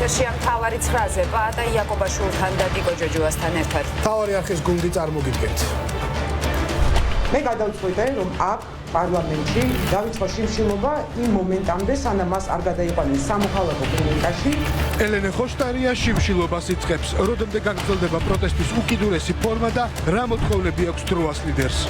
ეთერშია მთავარი ცხრაზე პაატა იაკობაშვილთან და დიკო ჯოჯოასთან ერთად. მთავარი არხის გუნდი წარმოგიდგენთ. მე გადავწყვიტე, რომ აქ პარლამენტში დავიწყო შიმშილობა იმ მომენტამდე, სანამ მას არ გადაიყვანეს სამოქალაქო კლინიკაში. ელენე ხოშტარია შიმშილობას იწყებს, როდემდე გაგრძელდება პროტესტის უკიდურესი ფორმა და რა მოთხოვნები აქვს დროას ლიდერს.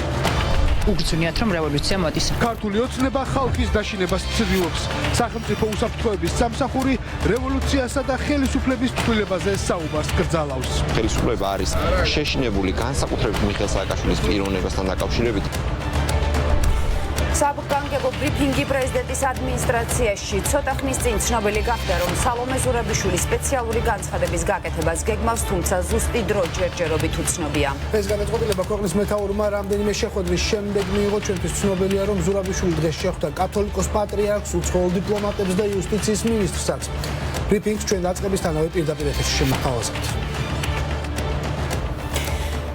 უგრძნიათ, რომ რევოლუცია მოდის. ქართული ოცნება ხალხის დაშინებას ცდილობს. სახელმწიფო უსაფრთხოების სამსახური რევოლუციასა და ხელისუფლების ცვლილებაზე საუბარს კრძალავს. ხელისუფლება არის შეშინებული განსაკუთრებით მიხეილ სააკაშვილის პიროვნებასთან დაკავშირებით. საბგანგებო ბრიფინგი პრეზიდენტის ადმინისტრაციაში ცოტა ხნის წინ ცნობილი გახდა, რომ სალომე ზურაბიშვილი სპეციალური განცხადების გაკეთებას გეგმავს, თუმცა ზუსტი დრო ჯერჯერობით უცნობია. ეს განაცხადება ქვეყნის მეთაურმა რამდენიმე შეხვედრის შემდეგ მიიღო. ჩვენთვის ცნობილია, რომ ზურაბიშვილი დღეს შეხვდა კათოლიკოს პატრიარქს, უცხოელ დიპლომატებს და იუსტიციის მინისტრსაც. ბრიფინგს ჩვენ დაწყებისთანავე პირდაპირ ეთერში შემოთავაზებთ.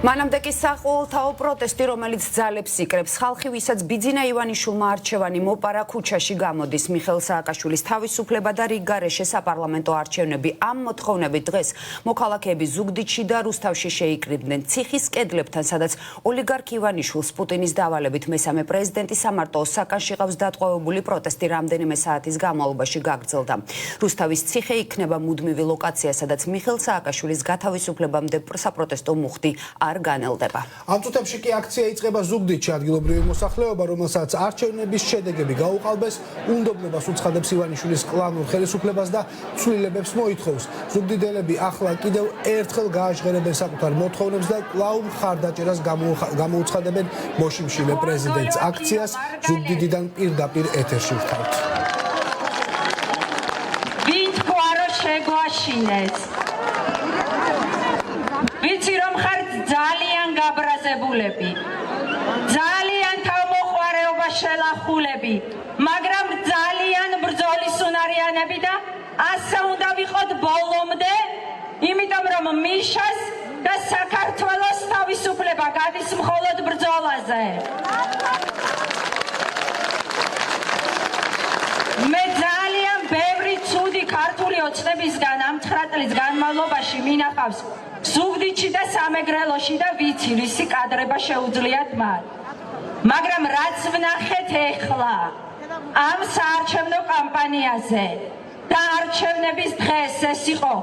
მანამდე კი საყოველთაო პროტესტი, რომელიც ძალებს იკრებს, ხალხი, ვისაც ბიძინა ივანიშვილმა არჩევანი მოპარა, ქუჩაში გამოდის. მიხეილ სააკაშვილის თავისუფლება და რიგგარეშე საპარლამენტო არჩევნები. ამ მოთხოვნებით დღეს მოქალაქეები ზუგდიდში და რუსთავში შეიკრიბნენ ციხის კედლებთან, სადაც ოლიგარქ ივანიშვილს პუტინის დავალებით მესამე პრეზიდენტი სამარტო ოსაკანში ყავს დატყვევებული პროტესტი რამდენიმე საათის განმავლობაში გაგრძელდა. რუსთავის ციხე იქნება მუდმივი ლოკაცია, სადაც მიხეილ სააკაშვილის გათავისუფლებამდე საპროტესტო მუხტი არ განელდება. ამ წუთებში კი აქცია იწყება ზუგდიდში. ადგილობრივი მოსახლეობა, რომელსაც არჩევნების შედეგები გაუყალბეს, უნდობლობას უცხადებს ივანიშვილის კლანურ ხელისუფლებას და ცვლილებებს მოითხოვს. ზუგდიდელები ახლა კიდევ ერთხელ გააჟღერებენ საკუთარ მოთხოვნებს და კვლავ მხარდაჭერას გამოუცხადებენ მოშიმშილე პრეზიდენტს. აქციას ზუგდიდიდან პირდაპირ ეთერში ვთავთ. ვინ თქვა, რომ შეგვაშინეს? ვიცი, რომ ხართ ძალიან გაბრაზებულები, ძალიან თავმოყვარეობა შელახულები, მაგრამ ძალიან ბრძოლის უნარიანები და ასე უნდა ვიყოთ ბოლომდე, იმიტომ რომ მიშას და საქართველოს თავისუფლება გადის მხოლოდ ბრძოლაზე. მე ძალიან ბევრი ცუდი ქართული ოცნებისგან ამ 9 წლის განმავლობაში მინახავს ზუგდიდში და სამეგრელოში და ვიცი, რისი კადრება შეუძლიათ მათ. მაგრამ რაც ვნახეთ ეხლა ამ საარჩევნო კამპანიაზე და არჩევნების დღეს ეს იყო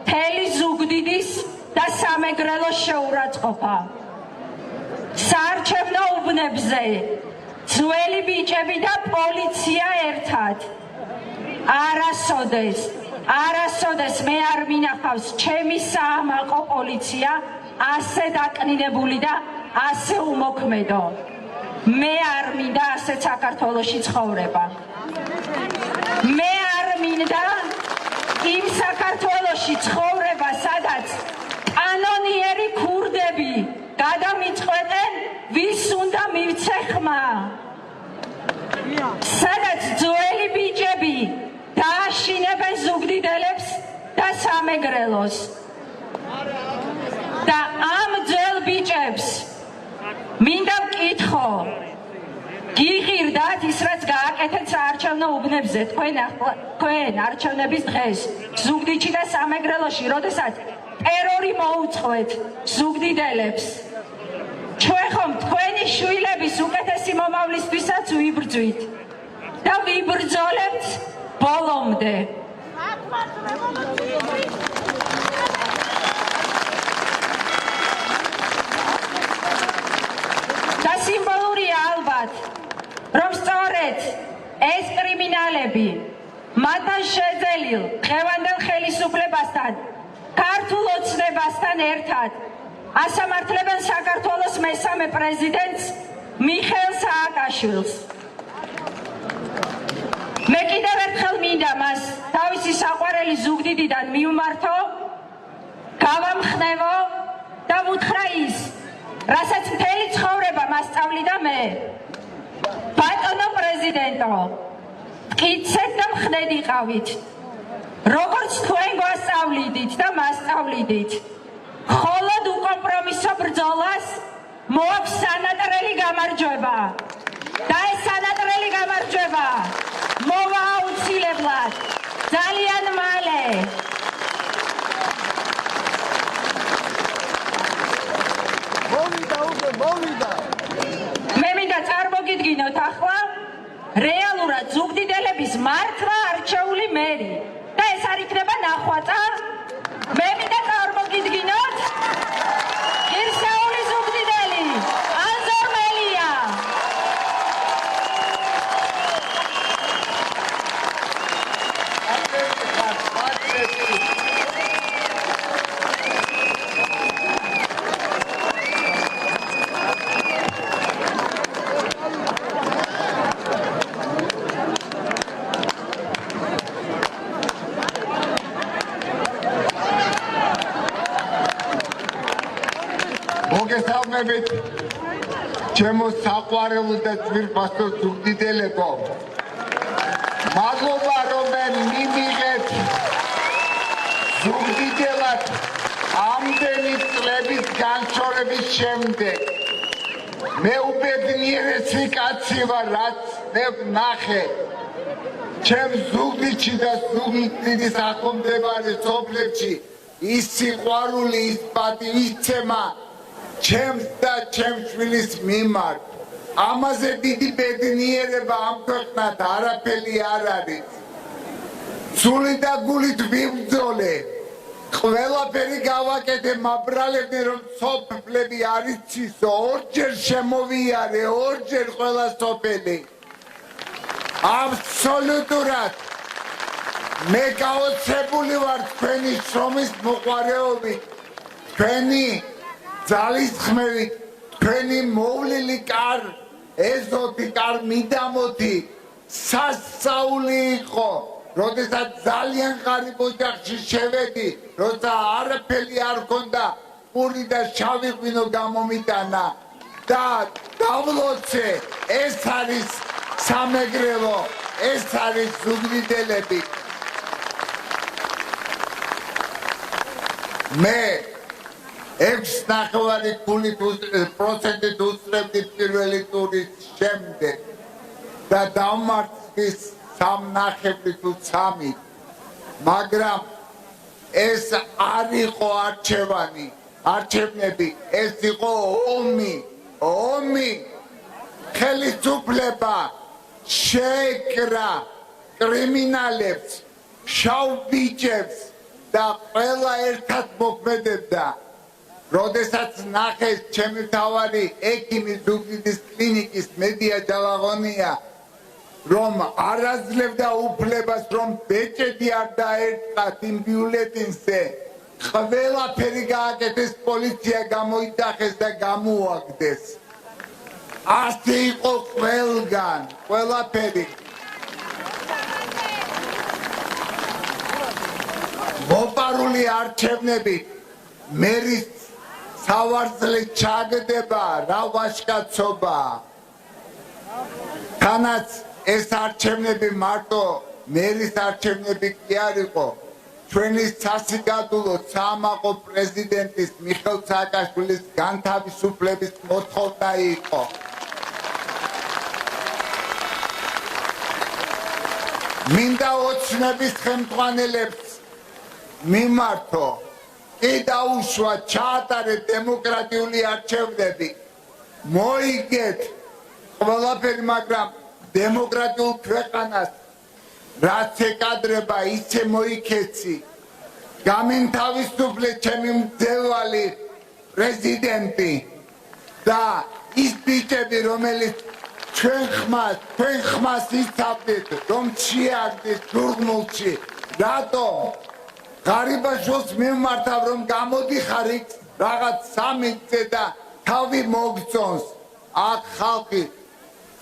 მთელი ზუგდიდის და სამეგრელოს შეურაცხყოფა. საარჩევნო უბნებზე ძველი ბიჭები და პოლიცია ერთად. არასოდეს მე არ მინახავს ჩემი საამაყო პოლიცია ასე დაკნინებული და ასე უმოქმედო. მე არ მინდა ასე საქართველოში ცხოვრება. მე არ მინდა იმ საქართველოში ცხოვრება, სადაც კანონიერი ქურდები გადამიწყვეტენ, ვის უნდა მივცე ხმა. სადაც ძველი ბიჭები დააშინებენ ზუგდიდელებს და სამეგრელოს. და ამ ძველ ბიჭებს მინდა ვკითხო, გიღირდათ ის, რაც გააკეთეთ საარჩევნო უბნებზე თქვენ არჩევნების დღეს ზუგდიდში და სამეგრელოში, როდესაც ტერორი მოუწყვეთ ზუგდიდელებს. ჩვენ ხომ თქვენი შვილების უკეთესი მომავლისთვისაც ვიბრძვით და ვიბრძოლებთ ბოლომდე. და სიმბოლურია ალბათ, რომ სწორედ ეს კრიმინალები მათთან შეძენილ დღევანდელ ხელისუფლებასთან, ქართულ ოცნებასთან ერთად ასამართლებენ საქართველოს მესამე პრეზიდენტს მიხეილ სააკაშვილს. მე კიდევ ერთხელ მინდა მას თავისი საყვარელი ზუგდიდიდან მივმართო, გავამხნევო და ვუთხრა ის, რასაც მთელი ცხოვრება მასწავლიდა მე. ბატონო პრეზიდენტო, მტკიცეთ და მხნედიყავით, როგორც თქვენ გვასწავლიდით და მასწავლიდით. მხოლოდ უკომპრომისო ბრძოლას მოაქვს სანატრელი გამარჯვება. და ეს სანატრელი გამარჯვება მოვა აუცილებლად ძალიან მალე რეალურად ზუგდიდელების მართლა არჩეული მერი და ეს არ იქნება ნახვაწა. მე მინდა წარმოგიდგინოთ ღირსეული ზუგდიდელი ანზორ მელია. მოგესალმებით ჩემო საყვარელო და ძვირფასო ზუგდიდელებო. მადლობა რომ მიმიღეთ ზუგდიდელად ამდენი წლების განშორების შემდეგ. მე უბედნიერესი კაცი ვარ, რაც მე ვნახე ჩემ ზუგდიდში და ზუგდიდის ახლომდებარე სოფლებში ის სიყვარული, ის პატივისცემა ჩემს და ჩემს შვილის მიმართ. ამაზე დიდი ბედნიერება ამ ქვეყნად არაფერი არ არის. სული და გულით ვიბრძოლე. ყველაფერი გავაკეთე, მაბრალებდნენ რომ სოფლები არ იცისო. ორჯერ შემოვიარე, ორჯერ ყველა სოფელი. აბსოლუტურად მე გაოცებული ვარ თქვენი შრომის მოყვარეობით, თქვენი ძალისხმევით, თქვენი მოვლილი კარ ეზოთი, კარ მიდამოთი სასწაული იყო, როდესაც ძალიან ღარიბ ოჯახში შევედი, როცა არაფერი არ ჰქონდა, პური და შავი ღვინო გამომიტანა და დავლოცე. ეს არის სამეგრელო, ეს არის ზუგდიდელები. მე 6.9% უსწრებდი პირველი ტურის შემდეგ და დავმარცხის 3.5, მაგრამ ეს არ იყო არჩევნები, ეს იყო ომი. ხელისუფლება შეეკრა კრიმინალებს, შავ ბიჭებს და ყველა ერთად მოქმედებდა. როდესაც ნახეს ჩემი მთავარი ექიმი ზუგდიდის კლინიკის მედია ჯალაღონია, რომ არ აძლევდა უფლებას, რომ ბეჭედი არ დაერწყათ იმ ბიულეტინზე, ყველაფერი გააკეთეს, პოლიცია გამოიძახეს და გამოუაგდეს. ასე იყო ყველგან, ყველაფერი. მოპარული არჩევნები მერის სავარძლე ჩაგდება, რა ვაჟკაცობა. თანაც ეს არჩევნები მარტო მერის არჩევნები კი არ იყო, ჩვენი სასიკადულო საამაყო პრეზიდენტის მიხეილ სააკაშვილის განთავისუფლების მოთხოვნა იყო. მინდა ოცნების ხელმძღვანელებს მიმართო, კი დაუშვა, ჩაატარეთ დემოკრატიული არჩევნები, მოიგეთ ყველაფერი, მაგრამ დემოკრატიულ ქვეყანას რაც ეკადრება, ისე მოიქეცი. გამინთავისუფლეთ ჩემი მძევალი პრეზიდენტი და ის ბიჭები, რომელიც ჩვენ ხმას იცავდით, რომ შეარდით დურგმულში. რატომ? ღარიბაშვილს მიმართავ, რომ გამოდიხარ იქ რაღაც სამიტზე და თავი მოგწონს. აქ ხალხი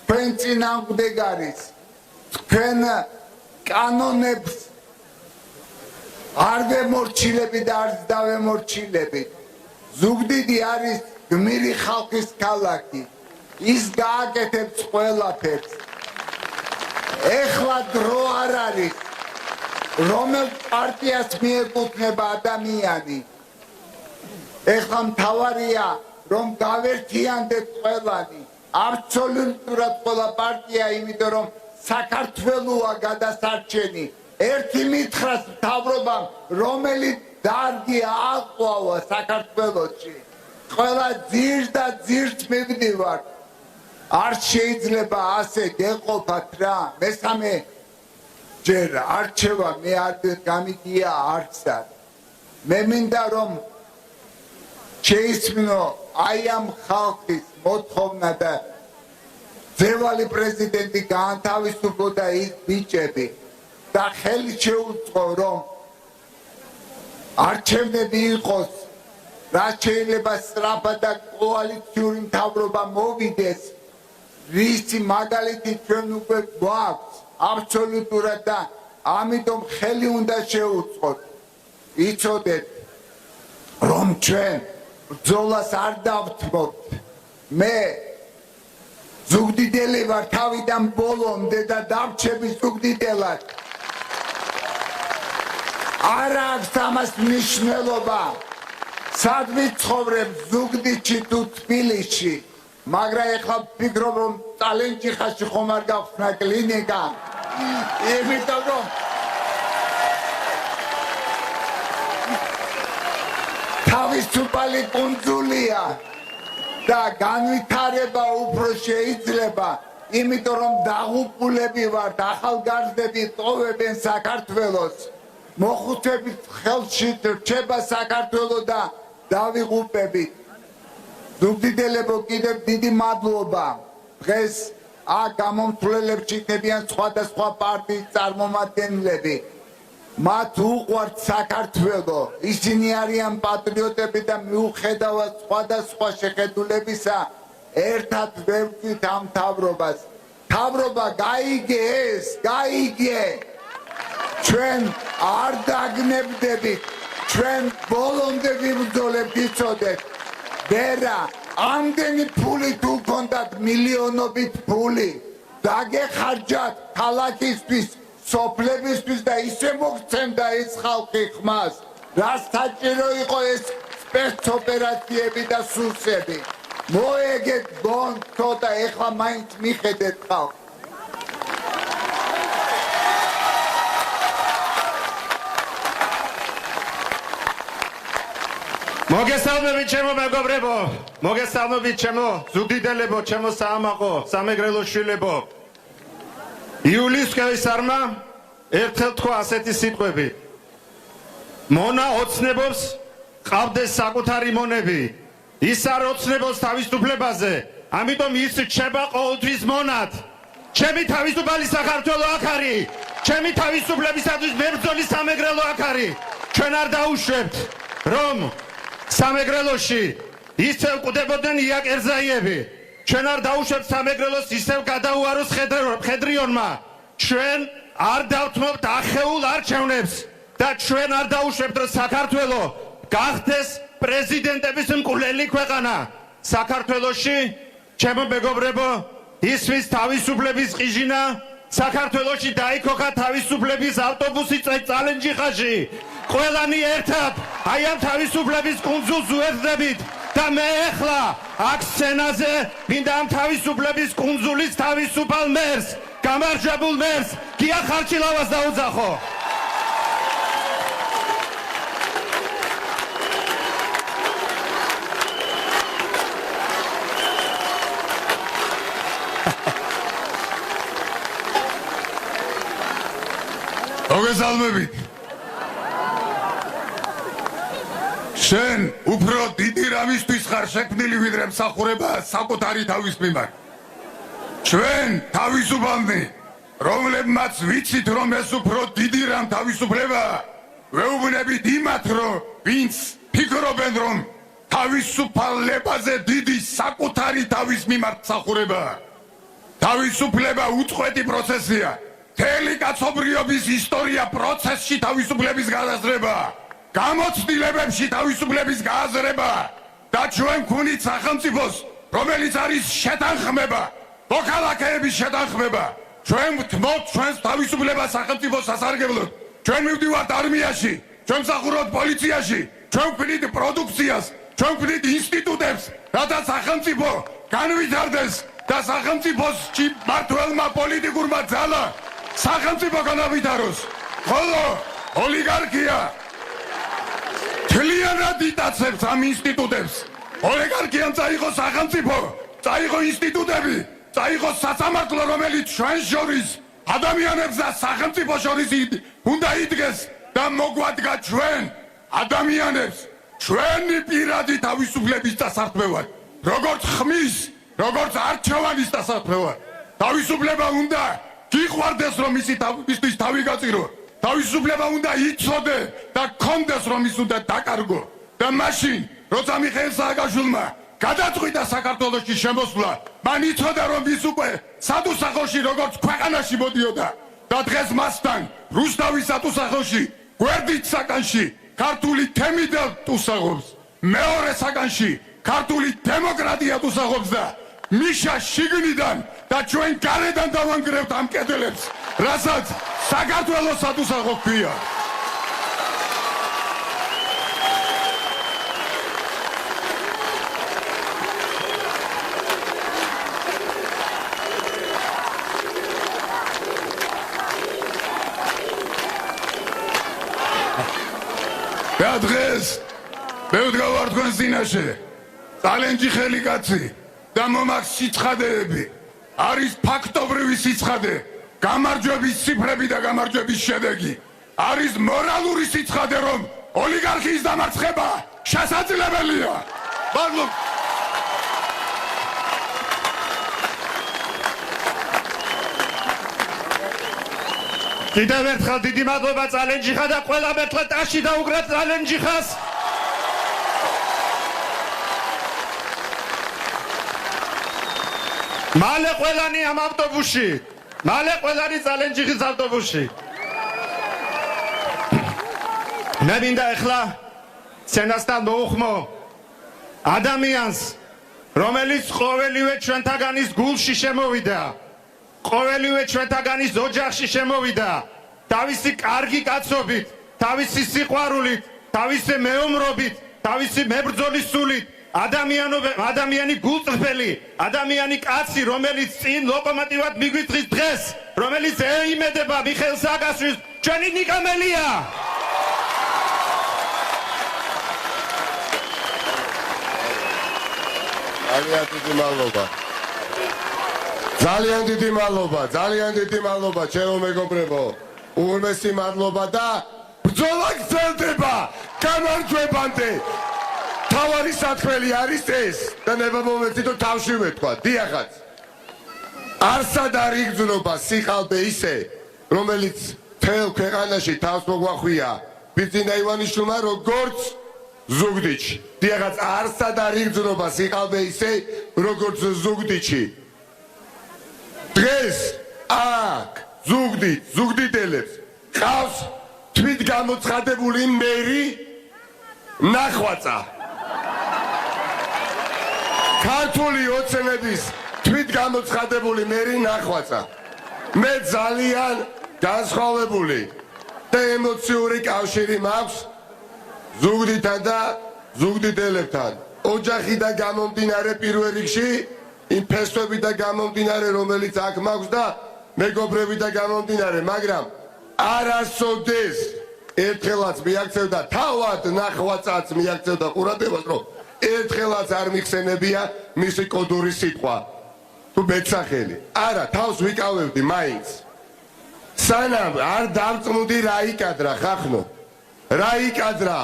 თქვენ წინააღმდეგ არის, თქვენ კანონებს არ ვემორჩილები და არც დავემორჩილებით. ზუგდიდი არის გმირი ხალხის ქალაქი, ის გააკეთებს ყველაფერს. ეხლა დრო არ არის, რომელ პარტიას მიეკუთვნება ადამიანი. ეხლა მთავარია, რომ გავერთიანდეთ ყველანი, აბსოლუტურად ყველა პარტია, იმიტომ რომ საქართველოა გადასარჩენი. ერთი მითხრას მთავრობამ, რომელიც დარგი აყვავა საქართველოში. ყველა ძირს და ძირს მივდივართ. არ შეიძლება ასე გეყოფათ რა. მესამე ჯერ არჩევა მე არ გამიგია არც არ. მე მინდა რომ შეისმინო აი ამ ხალხის მოთხოვნა და ძევალი პრეზიდენტი გაანთავისუფლდა ის ბიჭები და ხელი შეუწყო რომ არჩევნები იყოს რაც შეიძლება სწრაფად და კოალიციური მთავრობა მოვიდეს რისი მაგალითი ჩვენ უკვე გვაქვს აბსოლუტურად და ამიტომ ხელი უნდა შეუწყოთ იცოდეთ რომ ჩვენ ბრძოლას არ დავთმობთ მე ზუგდიდელი ვარ თავიდან ბოლომდე და დავჩები ზუგდიდელად არ აქვს ამას მნიშვნელობა სად ვიცხოვრებ ზუგდიდში თუ თბილისში მაგრამ ეხლა ვფიქრობ რომ ტალენჯიხაში ხომ არ გავხსნა კლინიკა იმიტომ რომ თავისუფალი კუნძულია და განვითარება უფრო შეიძლება იმიტომ რომ დაღუპულები ვართ ახალგაზრდები ტოვებენ საქართველოს მოხუცებით ხელში რჩება საქართველო და დავიღუპებით ზუგდიდელებო კიდევ დიდი მადლობა დღეს გამომთვლელებს იქნებიან სხვადასხვა პარტიის წარმომადგენლები მათ უყვართ საქართველო ისინი არიან პატრიოტები და მიუხედავად სხვადასხვა შეხედულებისა ერთად ვერვით ამ მთავრობას მთავრობა გაიგე ეს გაიგე ჩვენ არ დაგნებდებით ჩვენ ბოლომდე ვიბრძოლებთ იცოდეთ ვერა ამდენი ფული თუ გქონდათ მილიონობით ფული დაგეხარჯათ ქალაქისთვის სოფლებისთვის და ისე მოგცემდა ეს ხალხი ხმას რა საჭირო იყო ეს სპეცოპერაციები და სუსები მოეგეთ გონთო და ეხლა მაინც მიხედეთ ხალხს მოგესალმებით ჩემო მეგობრებო, მოგესალმებით ჩემო ზუგდიდელებო, ჩემო საამაყო, სამეგრელო შვილებო. იულის კეისარმა ერთხელ თქვა ასეთი სიტყვები. მონა ოცნებობს ყავდეს საკუთარი მონები. ის არ ოცნებობს თავისუფლებაზე, ამიტომ ის რჩება ყოველთვის მონად. ჩემი თავისუფალი საქართველო აქ არის. ჩემი თავისუფლებისათვის მებრძოლი სამეგრელო აქ არის. ჩვენ არ დაუშვებთ, რომ სამეგრელოში ისევ კვდებოდნენ იაკერზაიები ჩვენ არ დაუშვებთ სამეგრელოს ისევ გადაუაროს ხედრიონმა ჩვენ არ დავთმობთ ახეულ არჩევნებს და ჩვენ არ დაუშვებთ რომ საქართველო გახდეს პრეზიდენტების მკვლელი ქვეყანა საქართველოში ჩემო მეგობრებო ისვის თავისუფლების ყიჟინა საქართველოში დაიქოქა თავისუფლების ავტობუსი წალენჯიხაში ყველანი ერთად აი ამ თავისუფლების კუნძულს უერთდებით და მე ახლა აქ სცენაზე მინდა ამ თავისუფლების კუნძულის თავისუფალ მერს გამარჯვებულ მერს გია ხარჩილავას დაუძახო მოგესალმებით შენ უფრო დიდი რამისთვის ხარ შექმნილი ვიდრე მსახურება საკუთარი თავის მიმართ ჩვენ თავისუფალნი რომლებმაც ვიცით რომ ეს უფრო დიდი რამ თავისუფლება ვეუბნებით იმათ რომ ვინც ფიქრობენ რომ თავისუფალებაზე დიდი საკუთარი თავის მიმართ მსახურება თავისუფლება უწყვეტი პროცესია მთელი კაცობრიობის ისტორია პროცესში თავისუფლების გადაზრება გამოცდილებებში თავისუფლების გააზრება და ჩვენ გვქონით სახელმწიფოს რომელიც არის შეთანხმება მოქალაქეების შეთანხმება ჩვენ ვთმობთ ჩვენს თავისუფლებას სახელმწიფოს სასარგებლოდ ჩვენ მივდივართ არმიაში ჩვენ მსახურობთ პოლიციაში ჩვენ ვქმნით პროდუქციას ჩვენ ვქმნით ინსტიტუტებს რათა სახელმწიფო განვითარდეს და სახელმწიფოსში მმართველმა პოლიტიკურმა ძალა სახელმწიფო განავითაროს ხოლო ოლიგარქია თლიანად იტაცებს ამ ინსტიტუტებს ოლიგარქიამ წაიღო სახელმწიფო წაიღო ინსტიტუტები წაიღოს სასამართლო, რომელიც ჩვენ შორის ადამიანებს და სახელმწიფო შორის უნდა იდგეს და მოგვადგა ჩვენ ადამიანებს ჩვენი პირადი თავისუფლების დასაქმებად, როგორც ხმის, როგორც არჩევანის დასაქმებად. თავისუფლება უნდა გიყვარდეს, რომ მისთვის თავი გაწირო. თავისუფლება უნდა იცოდე და გქონდეს, რომ ის უნდა დაკარგო. და მაშინ, როცა მიხეილ სააკაშვილმა გადაწყვიტა საქართველოში შემოსვლა, მან იცოდა, რომ ის უკვე სადუსახოში როგორც ქვეყანაში მოდიოდა და დღეს მასთან რუსთავის სადუსახოში, გვერდით საკანში ქართული თემიდა უსახობს, მეორე საკანში ქართული დემოკრატია უსახობს და მიშა შიგნიდან და ჩვენ გარედან დავანგრევთ ამ კედლებს, რასაც საქართველოს სადუსახო ქვია. და დღეს მე ვდგავარ თქვენს წინაშე წალენჯი ხელი კაცი და მომაქვს სიცხადეები, არის ფაქტობრივი სიცხადე, გამარჯვების ციფრები და გამარჯვების შედეგი, არის მორალური სიცხადე, რომ ოლიგარქიის დამარცხება შესაძლებელია. მადლობა. კიდევ ერთხელ დიდი მადლობა წალენჯიხა და ყველა მერტყე ტაში დაუგრათ წალენჯიხას. მალე ყველანი ამ ავტობუსში, მალე ყველანი წალენჯიხის ავტობუსში. მე მინდა ახლა სცენასთან მოუხმო ადამიანს, რომელიც ყოველივე ჩვენთაგანის გულში შემოვიდა, ყოველივე ჩვენთაგანის ოჯახში შემოვიდა, თავისი კარგი კაცობით, თავისი სიყვარულით, თავისი მეომრობით, თავისი მებრძოლის სულით, ადამიანი გულწრფელი, ადამიანი კაცი, რომელიც წინ ლოკომოტივად მიგვიწრის დღეს, რომელიც ეიმედება მიხეილ სააკაშვილს, ჩვენი ნიკამელია. ძალიან დიდი მადლობა. ძალიან დიდი მადლობა, ძალიან დიდი მადლობა, ჩემო მეგობრებო. უღრმესი მადლობა და ბრძოლა გრძელდება გამარჯვებამდე. თავარი საქმელი არის ეს და ნება მომეწითო თავში ვეთქვა. დიახაც. არსად არ იგრძნობა სიყალბე ისე, რომელიც თელ ქვეყანაში თავს მოგვახვია ბიძინა ივანიშვილმა როგორც ზუგდიდში. დიახაც არსად არ იგრძნობა სიყალბე ისე, როგორც ზუგდიდში. დღეს აქ ზუგდიდელებს ყავს თვით გამოცხადებული მერი ნახვაწა. ქართული ოცნების თვით გამოცხადებული მერი ნახვაწა. მე ძალიან განსხვავებული და ემოციური კავშირი მაქვს ზუგდიდთან და ზუგდიდელებთან. ოჯახიდან გამომდინარე პირველ რიგში იმ ფესვებიდან გამომდინარე, რომელიც აქ მაქვს და მეგობრებიდან გამომდინარე, მაგრამ არასოდეს ერთხელაც მიაქცევდა თავად ნახვაწაც მიაქცევდა ყურადებას, რომ ერთხელაც არ მიხსენებია მისი კოდური სიტყვა თუ მეტსახელი. არა, თავს ვიკავებდი მაინც. სანამ არ დავწმუნდი რა იკადრა ხახნო, რა იკადრა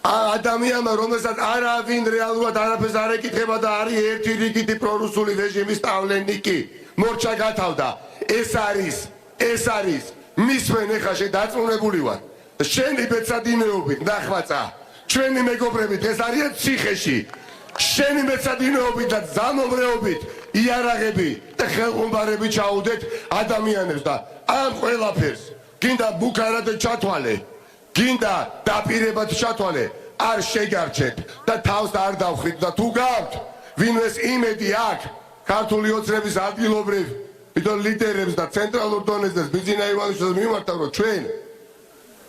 ადამიანმა, რომელსაც არავინ რეალურად არაფერს არ ეკითხება და არის ერთი რიგითი პრორუსული რეჟიმის სტავლენიკი, მორჩა გათავდა. ეს არის მისვენ ეხაშე დაწუნებული ვარ. შენი მეცადინეობით ნახვაწა, ჩვენი მეგობრები დღეს არიან ციხეში. შენი მეცადინეობით და ძალმომრეობით იარაღები და ხელყუმბარები ჩაუდეთ ადამიანებს და ამ ყველაფერს გინდა ბუქარად ჩათვალე, გინდა დაპირებად ჩათვალე, არ შეგარჩეთ და თავს არ დავხრით და თუ გაქვთ ვინმეს იმედი აქ ქართული ოცნების ადგილობრივ ლიდერებს და ცენტრალურ დონეზე ბიძინა ივანიშვილს მიმართავ, რომ ჩვენ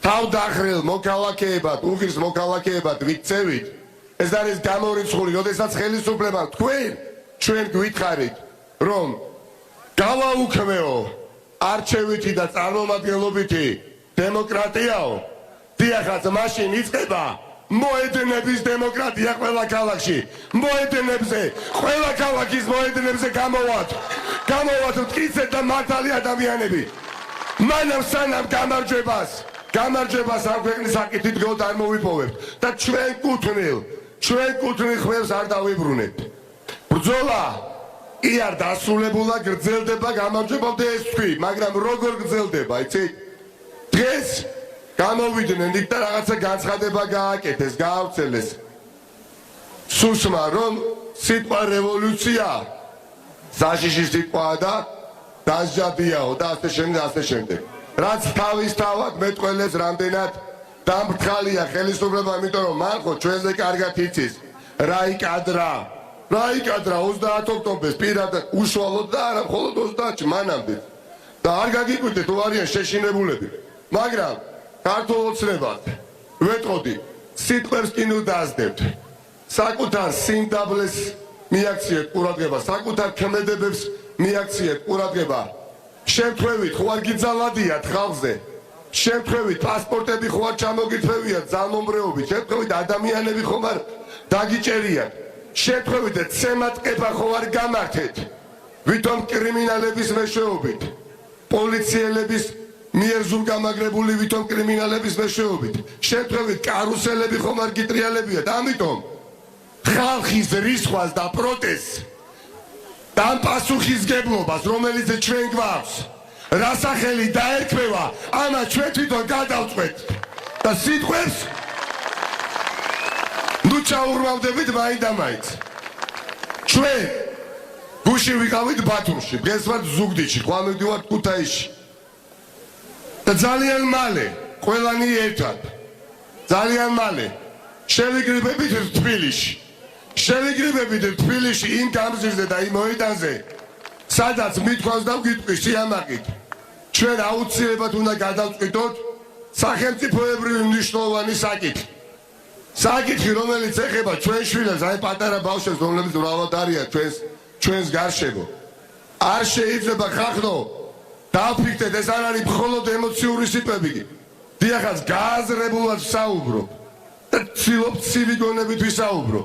თავდახრილ მოქალაქეებად, უღირს მოქალაქეებად ვიქცევით, ეს არის გამორიცხული, როდესაც ხელისუფლებამ ჩვენ გვითხარით, რომ გავაუქმეო არჩევითი და წარმომადგენლობითი დემოკრატიაო, დიახაც მაშინ იწყება მოედნების დემოკრატია ყველა ქალაქში. მოედნებზე, ყველა ქალაქის მოედნებზე გამოვათ მტკიცედ და მართალი ადამიანები. მანამ სანამ გამარჯვებას ამ ქვეყნის საკითხით გოდ არ მოვიპოვებთ და ჩვენ კუთვნილ ხმებს არ დავიბრუნებთ. ბრძოლა კი არ დასრულებულა, გრძელდება, გამარჯვებამდე ეს თქვი, მაგრამ როგორ გრძელდება, იცით? დღეს გამოვიდნენ იქ და რაღაცა განცხადება გააკეთეს, გაავრცელეს. სუსმა, რომ სიტყვა რევოლუცია საშიში სიტყვაა და დასჯადიაო და ასე შემდეგ. რაც თავისთავად მეტყველებს რამდენად დამბრთყალია ხელისუფლება, იმიტომ რომ მან ხო ჩვენზე კარგად იცის რა იკადრა 30 ოქტომბერს პირადად უშუალოდ და არა მხოლოდ 30-ში მანამდე. და არ გაგიკვირდეთ თუ არიან შეშინებულები, მაგრამ ქართულ ოცნებად ვეტყოდი, სიტყვებს კი ნუ დაასდებთ. საკუთარ სიმდაბლეს მიაქციეთ ყურადღება, საკუთარ ქმედებებს მიაქციეთ ყურადღება. შემთხვევით ხო არ გიძალადიათ ხალხზე, შემთხვევით პასპორტები ხო არ ჩამოგითხოვიათ ძალმომრეობით, შემთხვევით ადამიანები ხომ არ დაგიჭერიათ, შემთხვევით ცემატყება ხო არ გამართეთ, ვითომ კრიმინალების მეშვეობით, პოლიციელების მიერ ზურგამაგრებული ვითომ კრიმინალების მეშვეობით, შემთხვევით კარუსელები ხომ არ გიტრიალებიათ, ამიტომ ხალხის რისხვას და პროტესტს და ამ პასუხისგებლობას, რომელიც ჩვენ გვაქვს, რასახელი დაერქმევა, ამას ჩვენ თვითონ გადავწყვეტ და სიტყვებს ნუ ჩაურმავდებით მაინდამაინც. ჩვენ გუში ვიყავით ბათუმში, დღეს ვართ ზუგდიდში, ხვალ მივდივართ ქუთაისში და ძალიან მალე ყველანი ერთად, ძალიან მალე შევიკრიბებით თბილისში იმ გამზირზე და იმ მოედანზე, სადაც მithქვავს და გვიტყვის სიამაყით. ჩვენ აუცილებლად უნდა გადავწყვიტოთ სახელმწიფოებრივი მნიშვნელოვანი საკითხი, რომელიც ეხება ჩვენ შვილებს, აი პატარა ბავშვებს, რომლებიც მრავლად არიან ჩვენს გარშემო. არ შეიძლება ხახნო დავფიქრდეთ, ეს არ არის მხოლოდ ემოციური სიტყვები. დიახაც გააზრებულად ვსაუბრობ და ვცდილობ ცივი გონებით ვისაუბრო.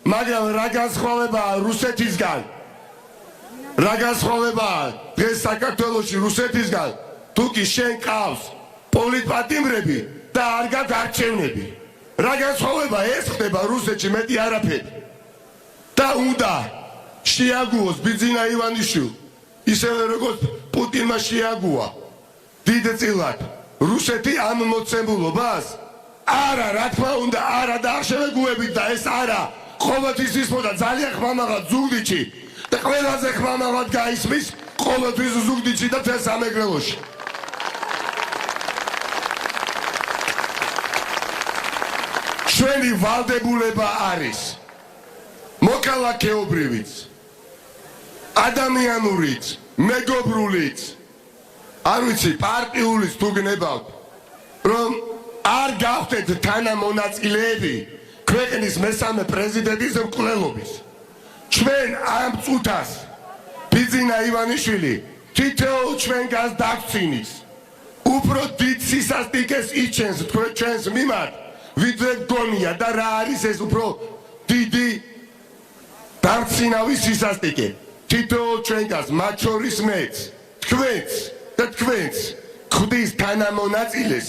მაგრამ რა განსხვავებაა რუსეთისგან? რა განსხვავებაა დღეს საქართველოში რუსეთისგან? თუ კი შენ ყავს პოლიტპატიმრები და არ გაქვს არჩევნები. რა განსხვავება ეს ხდება რუსეთში, მეტი არაფერი. და უნდა შეაგუოს ბიძინა ივანიშვილი, ისევე როგორც პუტინმა შეაგუა დიდწილად რუსეთი ამ მოცემულობას? არა, რა თქმა უნდა, არა და არ შევეგუებით და ეს არა ყოველთვის ისმოდა ძალიან ხმამაღად ზუგდიდში და ყველაზე ხმამაღად გაისმის ყოველთვის ზუგდიდში და მთელ სამეგრელოში. ჩვენი ვალდებულება არის მოქალაქეობრივიც, ადამიანურიც, მეგობრულიც, არ ვიცი, პარტიულიც თუ გნებავთ, რომ არ გავხდეთ თანამონაწილეები ქვეყნის მესამე პრეზიდენტის მკვლელობის. ჩვენ ამ წუთას ბიძინა ივანიშვილი თითოეულ ჩვენგანს დაგვცინის. უფრო დიდ სისასტიკეს იჩენს ჩვენს მიმართ, ვიდრე გონია და რა არის ეს უფრო დიდი დამცინავი სისასტიკე. თითოეულ ჩვენგანს, მათ შორის მეც, თქვენს ხვდის თანამონაწილეს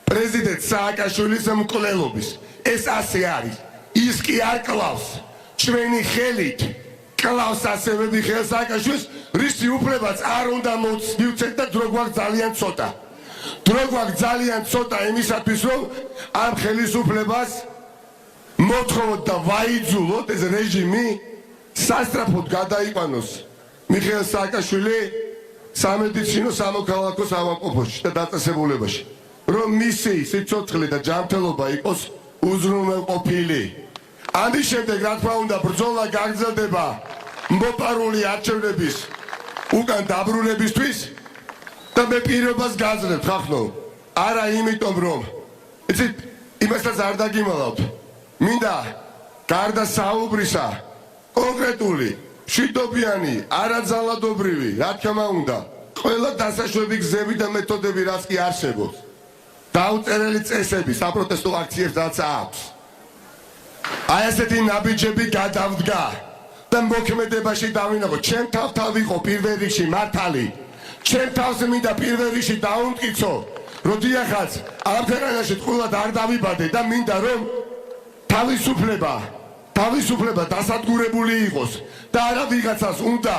პრეზიდენტ სააკაშვილის მკვლელობის. ეს ასე არის. ის კი არ კლავს ჩვენი ხელით, კლავს ასევე მიხეილ სააკაშვილს, რისი უფლებაც არ უნდა მივცეთ და დრო გვაქვს ძალიან ცოტა. დრო გვაქვს ძალიან ცოტა იმისათვის, რომ ამ ხელისუფლებას მოთხოვოთ და ვაიძულოთ ეს რეჟიმი სასწრაფოდ გადაიყვანოს მიხეილ სააკაშვილი სამედიცინო სამოქალაქო სამყოფოში და დაწესებულებაში, რომ მისი სიცოცხლე და ჯანმრთელობა იყოს უზრუნველყოფილი. ამის შემდეგ, რა თქმა უნდა, ბრძოლა გაგრძელდება მოპარული არჩევნების უკან დაბრუნებისთვის და მე პირობას გაძლევთ ხახნო. არა იმიტომ, რომ იცით, იმასაც არ დაგიმალავთ. მინდა გარდა საუბრისა კონკრეტული, მშვიდობიანი, არაძალადობრივი, რა თქმა უნდა, ყველა დასაშვები გზები და მეთოდები რაც კი არსებობს. დაუწერელი წესები საპროტესტო აქციებს რაც აქვს. აი ასეთი ნაბიჯები გადავდგა და მოქმედებაში დავინახო. ჩემ თავ ვიყო პირველ რიგში მართალი. ჩემ თავს მინდა პირველ რიგში დაუმტკიცო, რომ დიახაც ამ ქვეყანაში თქვათ არ დავიბადე და მინდა რომ თავისუფლება დასადგურებული იყოს და არა ვიღაცას უნდა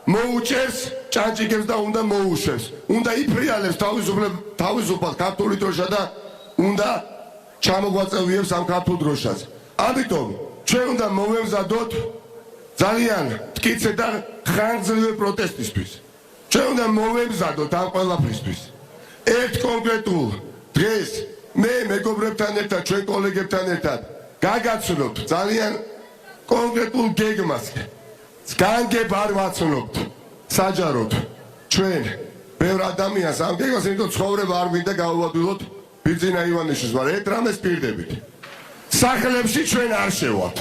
მოუჭერს, ჭანჭიგებს და უნდა მოუშვებს. უნდა იფრიალებს თავისუფლად ქართული დროშა და უნდა ჩამოგვაწევიებს ამ ქართულ დროშას. ამიტომ ჩვენ უნდა მოვემზადოთ ძალიან მტკიცე და ხანგრძლივი პროტესტისთვის. ჩვენ უნდა მოვემზადოთ ამ ყველაფრისთვის. ერთ კონკრეტულ დღეს მე მეგობრებთან ერთად, ჩვენ კოლეგებთან ერთად გაგაცნობთ ძალიან კონკრეტულ გეგმას. განგებ არ ვაცნობთ საჯაროდ ჩვენ ბევრ ადამიანს ამ გეგმას, იმიტომ ცხოვრება არ მინდა გავუვადვილოთ ბიძინა ივანიშვილს, მაგრამ ერთ რამეს პირდებით. სახლებში ჩვენ არ შევავთ.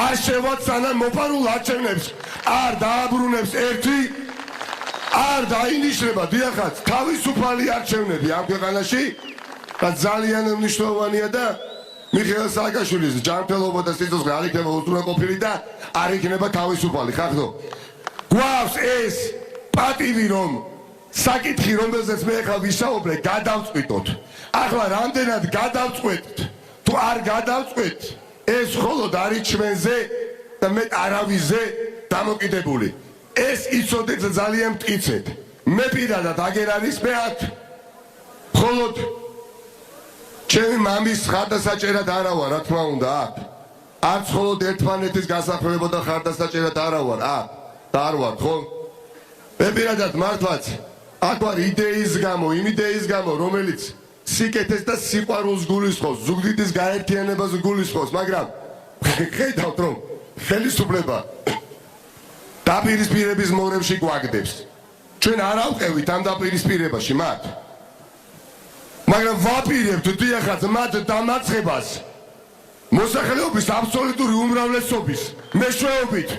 არ შევავთ, სანამ მოპარულ არჩევნებს არ დააბრუნებს ერთი, არ დაინიშნება დიახაც თავისუფალი არჩევნები ამ ქვეყანაში და ძალიან მნიშვნელოვანია და მიხეილ სააკაშვილის ჯანმრთელობა და სიცოცხლე არ იქნება უზრუნველყოფილი და არ იქნება თავისუფალი. ხახდო გვაქვს ეს პატივი, რომ საკითხი, რომელზეც მე ახლა ვისაუბრე, გადავწყვიტოთ. ახლა რამდენად გადავწყვეტთ თუ არ გადავწყვეტ, ეს მხოლოდ არის ჩვენზე და მე არავისზე დამოკიდებული. ეს იცოდეთ ძალიან მტკიცედ. მე პირადად აგერ არის მე აქ მხოლოდ ჩემი მამის ხარდასაჭერად არა ვარ, რა თქმა უნდა, აქ. არც მხოლოდ ერთმანეთის გასაფრთხილებლად და ხარდასაჭერად არა ვარ, აქ. და არ ვარ, ხო? მე პირადად მართლაც აქ ვარ იდეის გამო, იმ იდეის გამო, რომელიც სიკეთეს და სიყვარულს გულისხმობს, ზუგდიდის გაერთიანებას გულისხმობს, მაგრამ ხედავთ რომ ხელისუფლება დაპირისპირების მორევში გვაგდებს. ჩვენ არ ავყევით ამ დაპირისპირებაში მათ. მაგრამ ვაპირებთ დიახაც მათ დამარცხებას მოსახლეობის აბსოლუტური უმრავლესობის მეშვეობით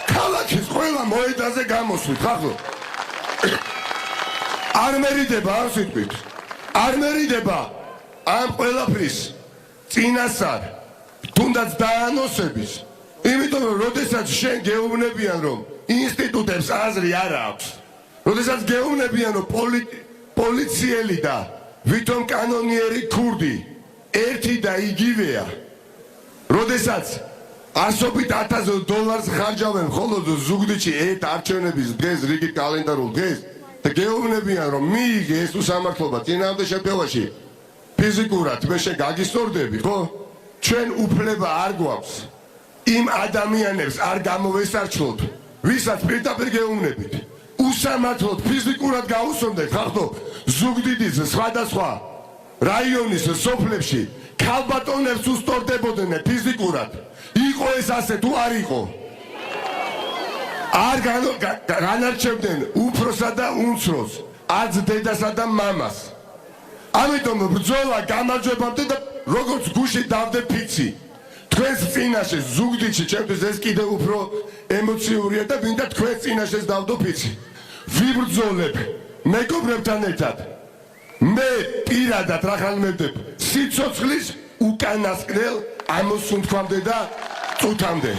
ქალაქის ყველა მოედანზე გამოსვლით, ხახო? არ მერიდება ამ სიტყვით. არ მერიდება ამ ყველაფრის წინასწარ თუნდაც დაანონსების. იმიტომ რომ როდესაც შენ გეუბნებიან რომ ინსტიტუტებს აზრი არ აქვს, როდესაც გეუბნებიან რომ პოლიციელი და ვითომ კანონიერი ქურდი ერთი და იგივეა, როდესაც ასობით $1000 ხარჯავენ მხოლოდ ზუგდიდში ერთ არჩევნების დღეს, რიგით კალენდარულ დღეს და გეუბნებიან რომ მიიღე ეს უსამართლობა წინააღმდეგ შეფეთვაში ფიზიკურად მე შენ გაგისტორდები, ხო? ჩვენ უფლება არ გვაქვს იმ ადამიანებს არ გამოვესარჩლოთ, ვისაც პირდაპირ გეუბნებით. უსამართლოდ ფიზიკურად გაუსწორდეთ, ხახტო, ზუგდიდის სხვადასხვა რაიონის სოფლებში ქალბატონებს უსწორდებოდნენ ფიზიკურად. იყო ეს ასე თუ არ იყო? არ განარჩევდნენ უფროსა და უმცროს, არც დედასა და მამას. ამიტომ ბრძოლა გამარჯვებამდე და როგორც გუში დავდე ფიცი. თქვენს წინაშე ზუგდიდში ჩემთვის ეს კიდევ უფრო ემოციურია და მინდა თქვენს წინაშეს დავდო ფიცი. ვიბრძოლებ მეგობრებთან ერთად. მე პირადად რახალმევდებ სიცოცხლის უკანასკნელ ამოსუნთქვამდე და წუთამდე.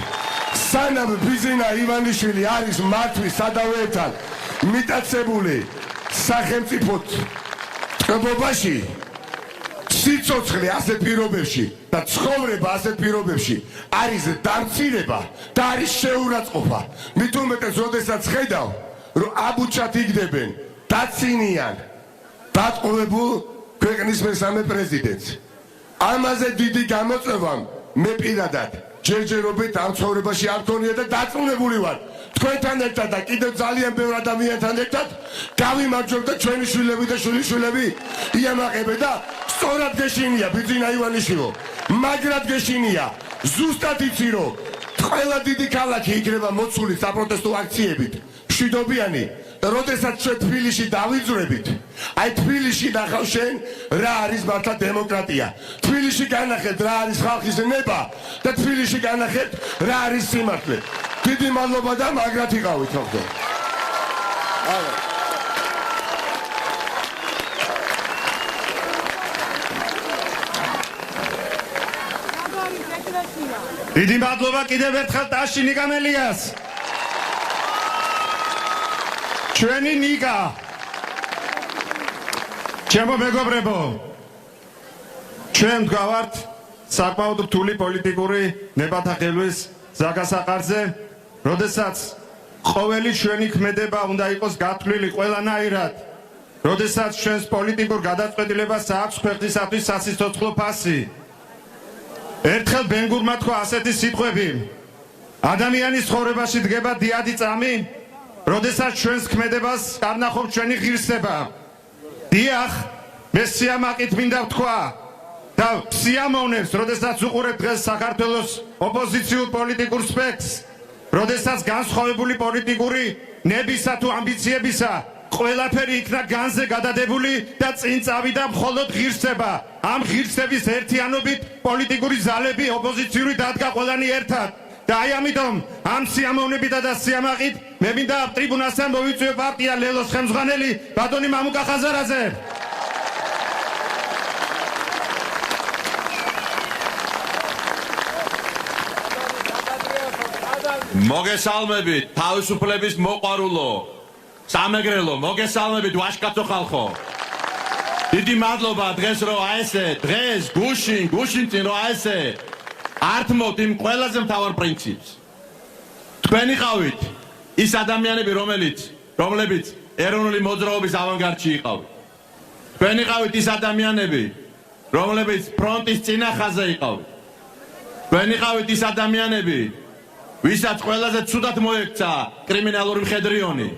სანამ ბიძინა ივანიშვილი არის მართვის სადავეებთან მიტაცებული სახელმწიფოთ ტკბობაში, სიცოცხლე ასეთ პირობებში და ცხოვრება ასეთ პირობებში არის დამცირება და არის შეურაცხყოფა. მით უმეტეს, როდესაც ხედავ, რომ აბუჩად იგდებენ დაცინიან დატყუებულ ქვეყნის მესამე პრეზიდენტს. ამაზე დიდი გამოწვევამ მე პირადად ჯერჯერობით ამ ცხოვრებაში არ მქონია და დაწუნებული ვარ თქვენთან ერთად და კიდევ ძალიან ბევრ ადამიანთან ერთად გავიმარჯვებ და ჩვენი შვილები და შვილიშვილები იამაყებენ და სწორად გეშინია ბიძინა ივანიშვილო, მაგრად გეშინია, ზუსტად იცი რომ ყველა დიდი ქალაქი იქნება მოცული საპროტესტო აქციებით მშვიდობიანი. როდესაც ჩვენ თბილისში დავიძვრებით, აი თბილისში ნახავ შენ რა არის მართლა დემოკრატია. თბილისში განახეთ რა არის ხალხის ნება და თბილისში განახეთ რა არის სიმართლე. დიდი მადლობა და მაგრად იყავით ხალხო. დიდი მადლობა კიდევ ერთხელ ტაში ნიკამელიას. ჩვენი ნიკა. ჩემო მეგობრებო, ჩვენ გვგავართ საკმაოდ რთული პოლიტიკური ნებათა ხელვის ზაგასაყარზე, როდესაც ყოველი ჩვენი ქმედება უნდა იყოს გათვლილი ყველანაირად, როდესაც ჩვენს პოლიტიკურ გადაწყვეტილებას აქვს ქვეყნისათვის სასიცოცხლო ფასი. ერთხელ ბენგურმა თქვა ასეთი სიტყვები: ადამიანის ცხოვრებაში დგება დიადი წამი, როდესაც ჩვენს ქმედებას კარნახობს ჩვენი ღირსება. დიახ, მე სიამაყით მინდა ვთქვა და სიამოვნებს, როდესაც უყურებ დღეს საქართველოს ოპოზიციურ პოლიტიკურ სპექტრს, როდესაც განსხვავებული პოლიტიკური ნებისა თუ ამბიციებისა ყველაფერი იქნა განზე გადადებული და წინ წავიდა მხოლოდ ღირსება. ამ ღირსების ერთიანობით პოლიტიკური ზალები ოპოზიციური დადგა ყველანი ერთად. და აი ამიტომ ამ სიამოვნებითა და სიამაყით მე მინდა ტრიბუნასთან მოვიწვიო პარტია ლელოს ხელმძღვანელი ბატონი მამუკა ხაზარაძე. მოგესალმებით თავისუფლების მოყვარულო, სამეგრელო, მოგესალმებით ვაჟკაცო ხალხო. დიდი მადლობა დღეს რო აი ესე, დღეს გუშინ წინ რო აი ესე ართმოთ იმ ყველაზე მთავარ პრინციპს. თქვენი ყავით ის ადამიანები, რომლებიც ეროვნული მოძრაობის ავანგარდში იყავით. თქვენი ყავით ის ადამიანები, რომლებიც ფრონტის წინა ხაზზე იყავით. თქვენი ყავით ის ადამიანები, ვისაც ყველაზე ცუდად მოექცა კრიმინალური მხედრიონი.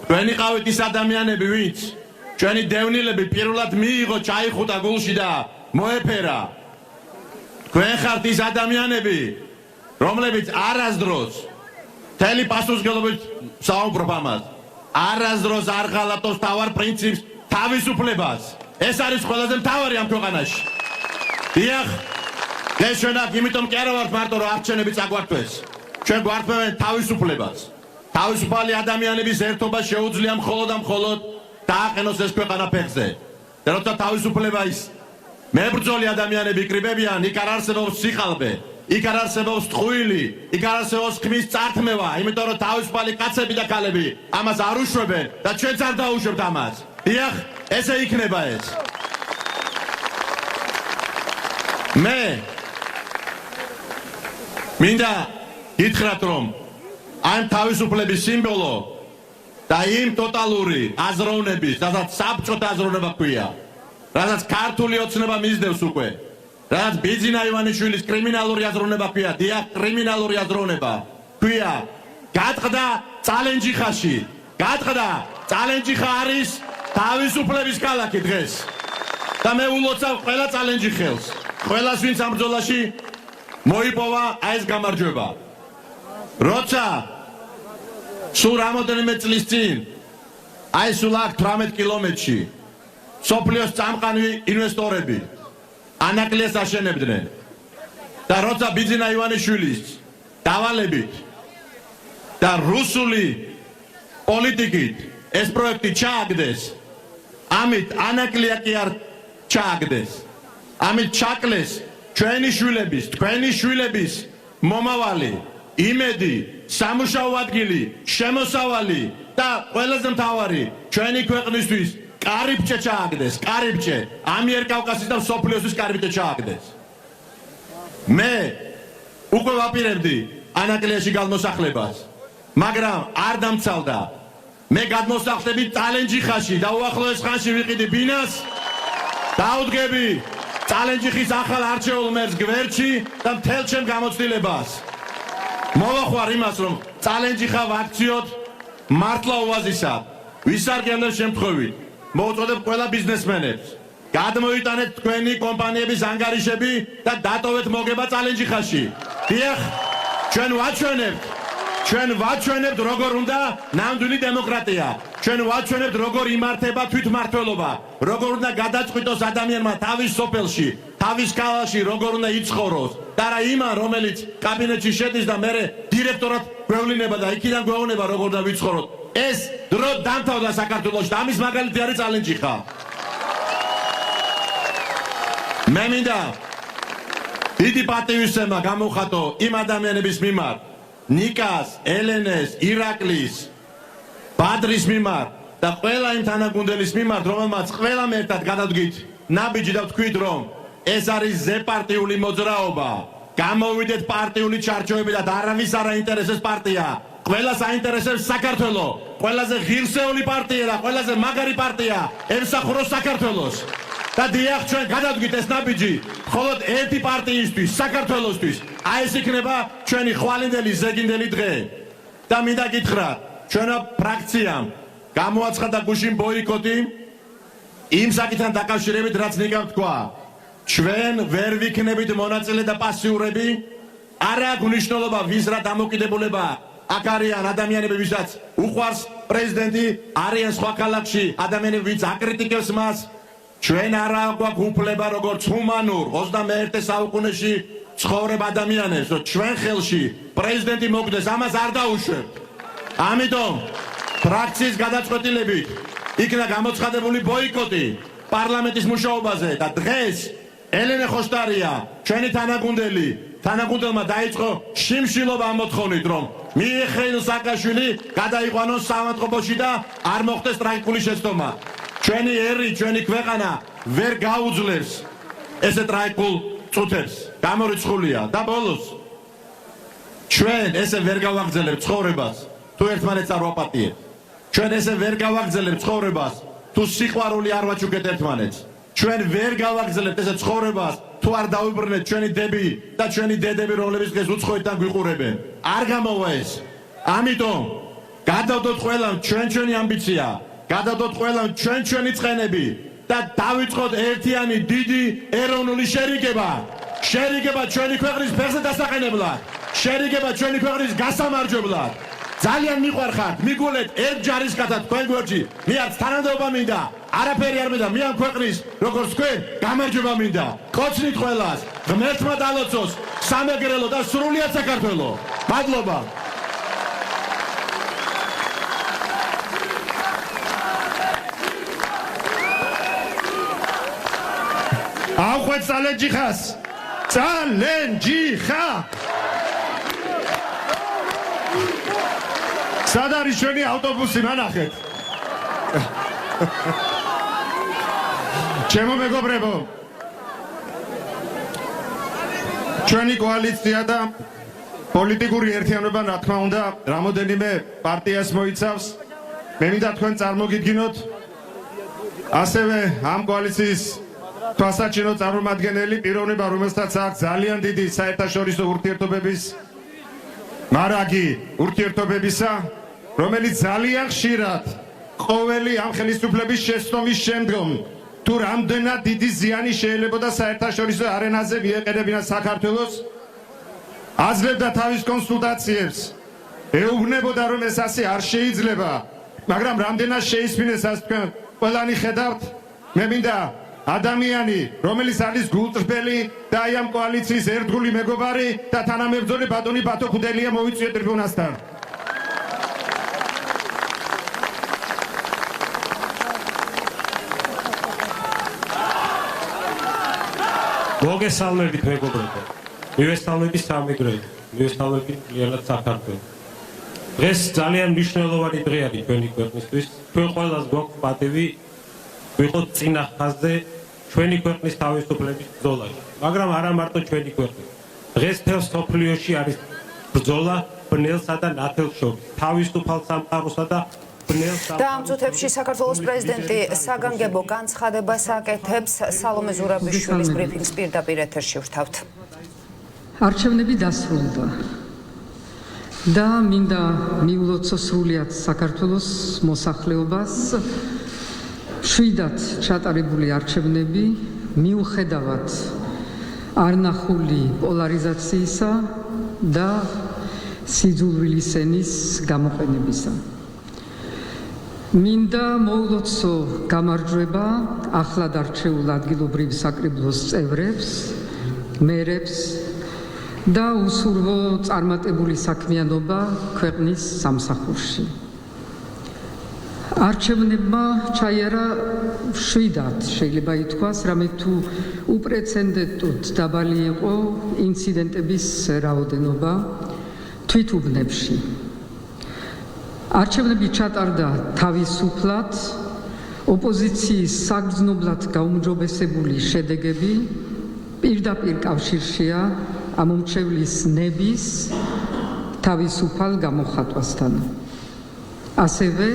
თქვენი ყავით ის ადამიანები, ვინც ჩვენი დევნილები პირველად მიიღო, ჩაიხუტა გულში და მოეფერა. თქვენ ხართ ის ადამიანები, რომლებიც არასდროს მთელი პასუხისმგებლობით საუბრობ ამას. არასდროს არ ღალატობს თავარ პრინციპს, თავისუფლებას. ეს არის ყველაზე მთავარი ამ ქვეყანაში. დიახ, ეს ჩვენ აქ იმიტომ კი არა ვართ მარტო რომ არჩევნები წაგვართვეს. ჩვენ გვართმევენ თავისუფლებას. თავისუფალი ადამიანების ერთობა შეუძლია მხოლოდ დააყენოს ეს ქვეყანა ფეხზე. და როცა თავისუფლება ის მებრძოლი ადამიანები იკრიბებიან, იქ არ არსებობს სიხალბე, იქ არ არსებობს ტყუილი, იქ არ არსებობს ხმის წართმევა, იმიტომ რომ თავისუფალი კაცები და ქალები ამას არ უშვებენ და ჩვენც არ დაუშვებთ ამას. დიახ, ესე იქნება ეს. მე მინდა გითხრათ, რომ ამ თავისუფლების სიმბოლო და იმ ტოტალური აზროვნების, რასაც საბჭოთა აზროვნება ქვია, რასაც ქართული ოცნება მისდევს უკვე, რასაც ბიძინა ივანიშვილის კრიმინალური აზროვნება ქვია, დიახ, კრიმინალური აზროვნება ქვია, გატყდა წალენჯიხაში, წალენჯიხა არის თავისუფლების ქალაქი დღეს. და მე ულოცავ ყველა წალენჯიხელს, ყველას ვინც ამ ბრძოლაში მოიპოვა აი ეს გამარჯვება. როცა სულ რამოდენიმე წლის წინ, აი სულ აქ 18 კილომეტრში სოფლიოს წამყანვი ინვესტორები ანაკლიას აშენებდნენ და როცა ბიძინა ივანიშვილის დავალებით და რუსული პოლიტიკით ეს პროექტი ჩააგდეს, ამით ანაკლია კი არ ჩააგდეს, ამით ჩაკლეს ჩვენი შვილების მომავალი, იმედი, სამუშაო ადგილი, შემოსავალი და ყველაზე მთავარი ჩვენი ქვეყნისთვის კარიბჭე ჩააგდეს, კარიბჭე, ამიერკავკასიის და მსოფლიოსთვის კარიბჭე ჩააგდეს. მე უკვე ვაპირებდი ანაკლიაში გადმოსახლებას, მაგრამ არ დამცალდა. მე გადმოსახლები წალენჯიხაში და უახლოეს ხანში ვიყიდი ბინას, დაუდგები წალენჯიხის ახალ არჩეულ მერს გვერდში და მთელ ჩემ გამოცდილებას. მოვახვარ იმას, რომ წალენჯიხა ვაქციოთ მართლა უაზისად, ვისარგებლებ შემთხვევით. მოვუწოდებ ყველა ბიზნესმენებს, გადმოიტანეთ თქვენი კომპანიების ანგარიშები და დატოვეთ მოგება წალენჯიხაში. დიახ, ჩვენ ვაჩვენებთ როგორ უნდა ნამდვილი დემოკრატია. ჩვენ ვაჩვენებთ როგორ იმართება თვითმმართველობა, როგორ უნდა გადაწყვიტოს ადამიანმა თავის სოფელში, თავის ქალაქში, როგორ უნდა იცხოვროს და რა იმან, რომელიც კაბინეტში შედის და მერე დირექტორად გვევლინება და იქიდან გვეუბნება როგორ უნდა ვიცხოვროთ. ეს დრო დამთავრდა საქართველოში და ამის მაგალითი არის წალენჯიხა. მე მინდა დიდი პატივისცემა გამოვხატო იმ ადამიანების მიმართ, ნიკას, ელენეს, ირაკლის, ბადრის მიმართ და ყველა იმ თანაგუნდელის მიმართ, რომელმაც ყველამ ერთად გადავდგით ნაბიჯი და ვთქვით, რომ ეს არის ზეპარტიული მოძრაობა. გამოვიდეთ პარტიული ჩარჩოებიდან, არავის არ აინტერესებს პარტია. ყველას აინტერესებს საქართველო. ყველაზე ღირსეული პარტია და ყველაზე მაგარი პარტია ემსახუროს საქართველოს. და დიახ, ჩვენ გადავდგით ეს ნაბიჯი მხოლოდ ერთი პარტიისთვის, საქართველოსთვის. აი ეს იქნება ჩვენი ხვალინდელი ზეგინდელი დღე. და მინდა გითხრათ, ჩვენმა ფრაქციამ გამოაცხადა გუშინ ბოიკოტი იმ საკითხთან დაკავშირებით, რაც ნიკამ თქვა. ჩვენ ვერ ვიქნებით მონაწილე და პასიურები. არ აქვს მნიშვნელობა ვის რა დამოკიდებულება აქ არიან ადამიანები, ვისაც უყვარს პრეზიდენტი, არიან სხვა ქალაქში ადამიანები, ვინც აკრიტიკებს მას. ჩვენ არა გვაქვს უფლება როგორც ჰუმანურ 21 საუკუნეში ცხოვრებ ადამიანებს, რომ ჩვენ ხელში პრეზიდენტი მოგდეს, ამას არ დაუშვებთ. ამიტომ ფრაქციის გადაწყვეტილებით იქნა გამოცხადებული ბოიკოტი პარლამენტის მუშაობაზე და დღეს ელენე ხოშტარია, ჩვენი თანაგუნდელმა დაიწყო შიმშილობა ამ მოთხოვნით, რომ მიიხეილ სააკაშვილი გადაიყვანოს საავადმყოფოში და არ მოხდეს ტრაგიკული შეცდომა. ჩვენი ერი, ჩვენი ქვეყანა ვერ გაუძლებს ესე ტრაგიკულ წუთებს. გამორიცხულია და ბოლოს ჩვენ ესე ვერ გავაგრძელებთ ცხოვრებას, თუ ერთმანეთს არ ვაპატიებთ. ჩვენ ესე ვერ გავაგრძელებთ ცხოვრებას, თუ სიყვარული არ ვაჩუქეთ ერთმანეთს. ჩვენ ვერ გავაგრძელებთ ესე ცხოვრებას, თუ არ დავიბრუნეთ ჩვენი დები და ჩვენი დედები, რომლებიც დღეს უცხოეთთან გვიყურებენ. არ გამოვა ეს. ამიტომ გადავდოთ ყველამ ჩვენი ამბიცია, გადავდოთ ყველამ ჩვენი წყენები და დავიწყოთ ერთიანი დიდი ეროვნული შერიგება. შერიგება ჩვენი ქვეყნის ფეხზე დასაყენებლად, შერიგება ჩვენი ქვეყნის გასამარჯვებლად. ძალიან მიყვარხართ, მიგულეთ ერთ ჯარისკაცად თქვენ გვერდში, მე არც თანამდებობა მინდა, არაფერი არ მინდა, მე ამ ქვეყნის როგორც თქვენ გამარჯვება მინდა. კოცნით ყველას, ღმერთმა დალოცოს სამეგრელო და სრულიად საქართველო. მადლობა. ავხვეთ წალენჯიხას. წალენჯიხა. სად არის ჩვენი ავტობუსი, მანახეთ. ჩემო მეგობრებო, ჩვენი კოალიცია და პოლიტიკური ერთიანობა, რა თქმა უნდა, რამოდენიმე პარტიას მოიცავს. მე მინდა თქვენ წარმოგიდგინოთ ასევე ამ კოალიციის თვალსაჩინო წარმომადგენელი პიროვნება, რომელსაც აქვს ძალიან დიდი საერთაშორისო ურთიერთობების მარაგი ურთიერთობებისა, რომელიც ძალიან ხშირად ყოველი ამ ხელისუფლების შეცდომის შემდგომ თუ რამდენად დიდი ზიანი შეიძლებოდა საერთაშორისო არენაზე მიეყენებინა საქართველოს, აძლევდა თავის კონსულტაციებს, ეუბნებოდა, რომ ეს ასე არ შეიძლება, მაგრამ რამდენად შეისმინეს, ასე თქვენ ყველანი ხედავთ. მე მინდა ადამიანი, რომელიც არის გულწრფელი და აი ამ კოალიციის ერთგული მეგობარი და თანამებრძოლი ბატონი ბათო ხუდელია მოიწვიეთ ტრიბუნასთან. მოგესალმებით მეგობრებო. მივესალმებით სამეგრელო, მივესალმებით მთლიანად საქართველოს. დღეს ძალიან მნიშვნელოვანი დღე არის ჩვენი ქვეყნისთვის. ჩვენ ყველას გვაქვს პატივი ვიყოთ წინა ხაზზე ჩვენი ქვეყნის თავისუფლების ბრძოლაში, მაგრამ არა მარტო ჩვენი ქვეყნის. დღეს მთელ სოფლიოში არის ბრძოლა ბნელსა და ნათელს შორის, თავისუფალ სამყაროსა და და ამ წუთებში საქართველოს პრეზიდენტი საგანგებო განცხადებას აკეთებს. სალომე ზურაბიშვილის ბრიფინგს პირდაპირ ეთერში ვთავთ. არჩევნები დასრულდა და მინდა მიულოცო სრულიად საქართველოს მოსახლეობას. შვიდად ჩატარებული არჩევნები მიუხედავად არნახული პოლარიზაციისა და სიძულვილის ენის გამოყენებისა. მინდა მოულოცო გამარჯვება ახლად არჩეულ ადგილობრივ საკრებულოს წევრებს, მერებს და უსურვო წარმატებული საქმიანობა ქვეყნის სამსახურში. არჩევნებმა ჩაიარა შვიდად შეიძლება ითქვას, რამე თუ უპრეცედენტოდ დაბალი იყო ინციდენტების რაოდენობა თვითუბნებში. არჩევნები ჩატარდა თავისუფლად, ოპოზიციის საგრძნობლად გაუმჯობესებული შედეგები პირდაპირ კავშირშია ამომრჩევლის ნების თავისუფალ გამოხატვასთან. ასევე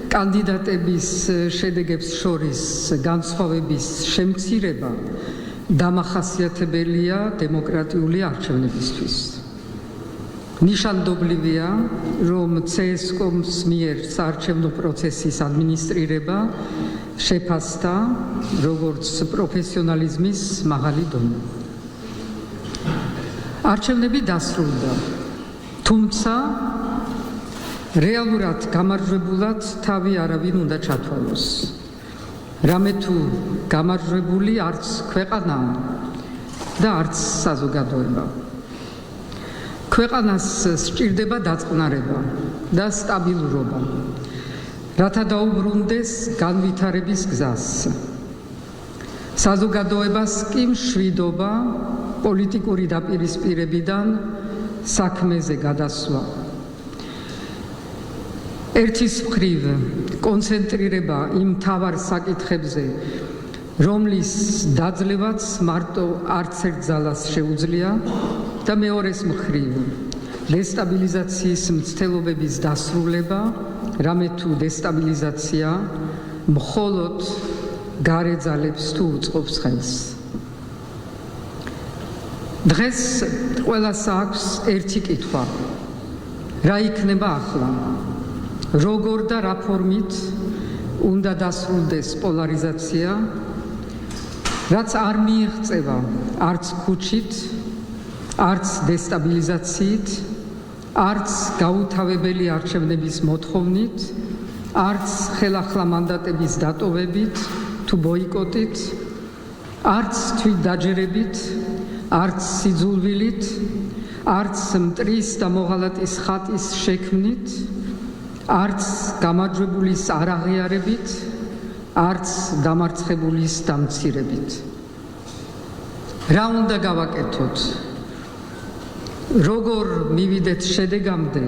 კანდიდატების შედეგებს შორის განსხვავების შემცირება დამახასიათებელია დემოკრატიული არჩევნებისთვის. ნიშანდობლივია, რომ CSKOM-ს მიერ საარჩევნო პროცესის ადმინისტრირება შეფასდა როგორც პროფესიონალიზმის მაღალი დონე. არჩევნები დასრულდა, თუმცა რეალურად გამარჯვებულად თავი არავინ უნდა ჩათვალოს. რამე თუ გამარჯვებული არც ქვეყანა და არც საზოგადოება. ქვეყანას სჭირდება დაწყნარება და სტაბილურობა, რათა დაუბრუნდეს განვითარების გზას. საზოგადოებას კი მშვიდობა პოლიტიკური დაპირისპირებიდან საქმეზე გადასვლა. ერთის მხრივ კონცენტრირება იმ მთავარ საკითხებზე, რომლის დაძლევაც მარტო არც ერთ ძალას შეუძლია და მეორეს მხრივ დესტაბილიზაციის მცდელობების დასრულება, რამე თუ დესტაბილიზაცია მხოლოდ გარე ძალებს თუ უწყობს ხელს. დღეს ყველას აქვს ერთი კითხვა: რა იქნება ახლა? როგორ და რა ფორმით უნდა დასრულდეს პოლარიზაცია, რაც არ მიიღწევა არც ქუჩით, არც დესტაბილიზაციით, არც გაუთავებელი არჩევნების მოთხოვნით, არც ხელახლა მანდატების დატოვებით თუ ბოიკოტით, არც თვითდაჯერებით, არც სიძულვილით, არც მტრის და მოღალატის ხატის შექმნით, არც გამარჯვებულის არაღიარებით, არც დამარცხებულის დამცირებით. რა უნდა გავაკეთოთ? როგორ მივიდეთ შედეგამდე,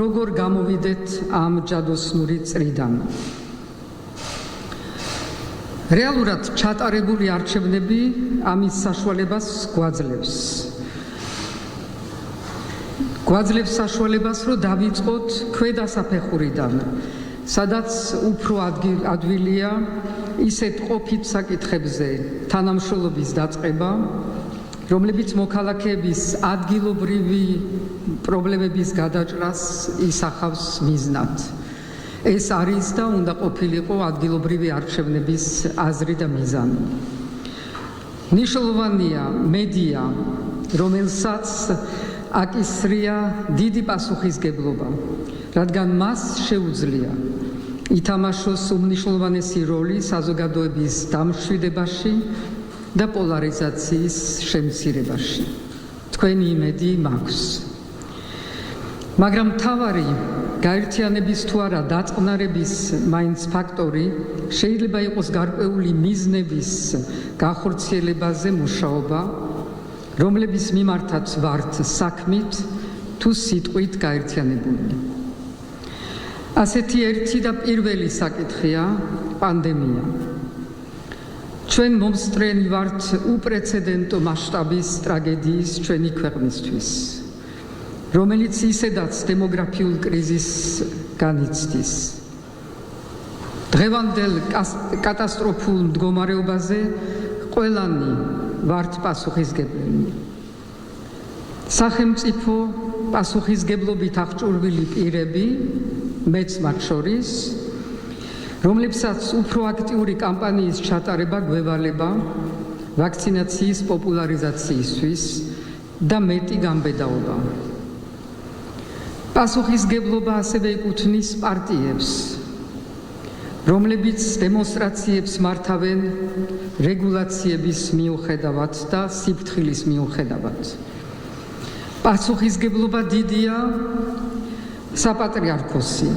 როგორ გამოვიდეთ ამ ჯადოსნური წრიდან? რეალურად ჩატარებული არჩევნები ამის საშუალებას გვაძლევს. გვაძლევს საშუალებას, რომ დავიწყოთ ქვედა საფეხურიდან, სადაც უფრო ადვილია ისეთ ყოფით საკითხებზე თანამშრომლობის დაწყება, რომლებიც მოქალაქეების ადგილობრივი პრობლემების გადაჭრას ისახავს მიზნად. ეს არის და უნდა ყოფილიყო ადგილობრივი არჩევნების აზრი და მიზანი. მნიშვნელოვანია მედია, რომელსაც აკისრია დიდი პასუხისგებლობა, რადგან მას შეუძლია ითამაშოს უმნიშვნელოვანესი როლი საზოგადოების დამშვიდებაში და პოლარიზაციის შემცირებაში. თქვენი იმედი მაქვს. მაგრამ მთავარი გაერთიანების თუ არა დაწყნარების მაინც ფაქტორი შეიძლება იყოს გარკვეული მიზნების გახორციელებაზე მუშაობა, რომლების მიმართაც ვართ საქმით თუ სიტყვით გაერთიანებული. ასეთი ერთი და პირველი საკითხია პანდემია. ჩვენ მომსწრენი ვართ უპრეცედენტო მასშტაბის ტრაგედიის ჩვენი ქვეყნისთვის, რომელიც ისედაც დემოგრაფიულ კრიზისს განიცდის. დღევანდელ კატასტროფულ მდგომარეობაზე ყველანი ვართ პასუხისგებლები. სახელმწიფო პასუხისგებლობით აღჭურვილი პირები, მეც მათ შორის, რომლებსაც უფრო აქტიური კამპანიის ჩატარება გვევალება ვაქცინაციის პოპულარიზაციისთვის და მეტი გამბედაობა. პასუხისგებლობა ასევე ეკუთვნის პარტიებს, რომლებიც დემონსტრაციებს მართავენ რეგულაციების მიუხედავად და სიფრთხილის მიუხედავად. პასუხისგებლობა დიდია საპატრიარქოსი,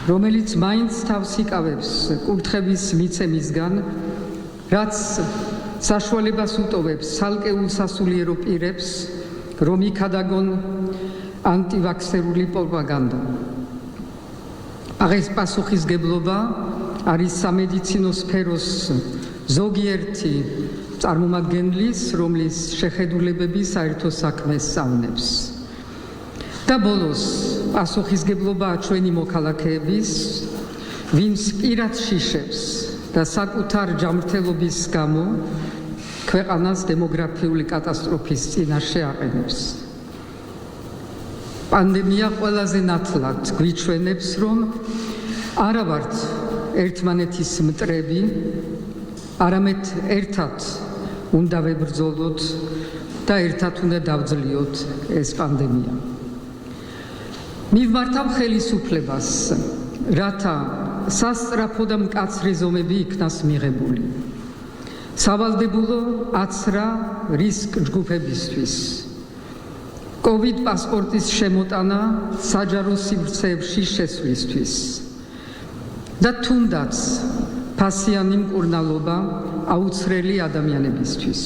რომელიც მაინც თავს იკავებს კურთხევის მიცემისგან, რაც საშუალებას უტოვებს ცალკეულ სასულიერო პირებს, რომ იქადაგონ ანტივაქსერული პროპაგანდა. აღეს პასუხისგებლობა არის სამედიცინო სფეროს ზოგიერთი წარმომადგენლის, რომლის შეხედულებები საერთო საქმეს სწავლებს. და ბოლოს პასუხისგებლობაა ჩვენი მოქალაქეების, ვინც პირად შიშებს და საკუთარ ჯანმრთელობის გამო ქვეყანას დემოგრაფიული კატასტროფის წინაშე აყენებს. პანდემია ყველაზე ნათლად გვიჩვენებს, რომ არა ვართ ერთმანეთის მტრები, არამედ ერთად უნდა ვებრძოლოთ და ერთად უნდა დავძლიოთ ეს პანდემია. მივმართავ ხელისუფლებას, რათა სასწრაფო და მკაცრი ზომები იქნას მიღებული. სავალდებულო აცრა რისკ ჯგუფებისთვის. COVID პასპორტის შემოტანა საჯარო სივრცეებში შესვლისთვის. და თუნდაც ფასიანი მკურნალობა აუცხრელი ადამიანებისთვის.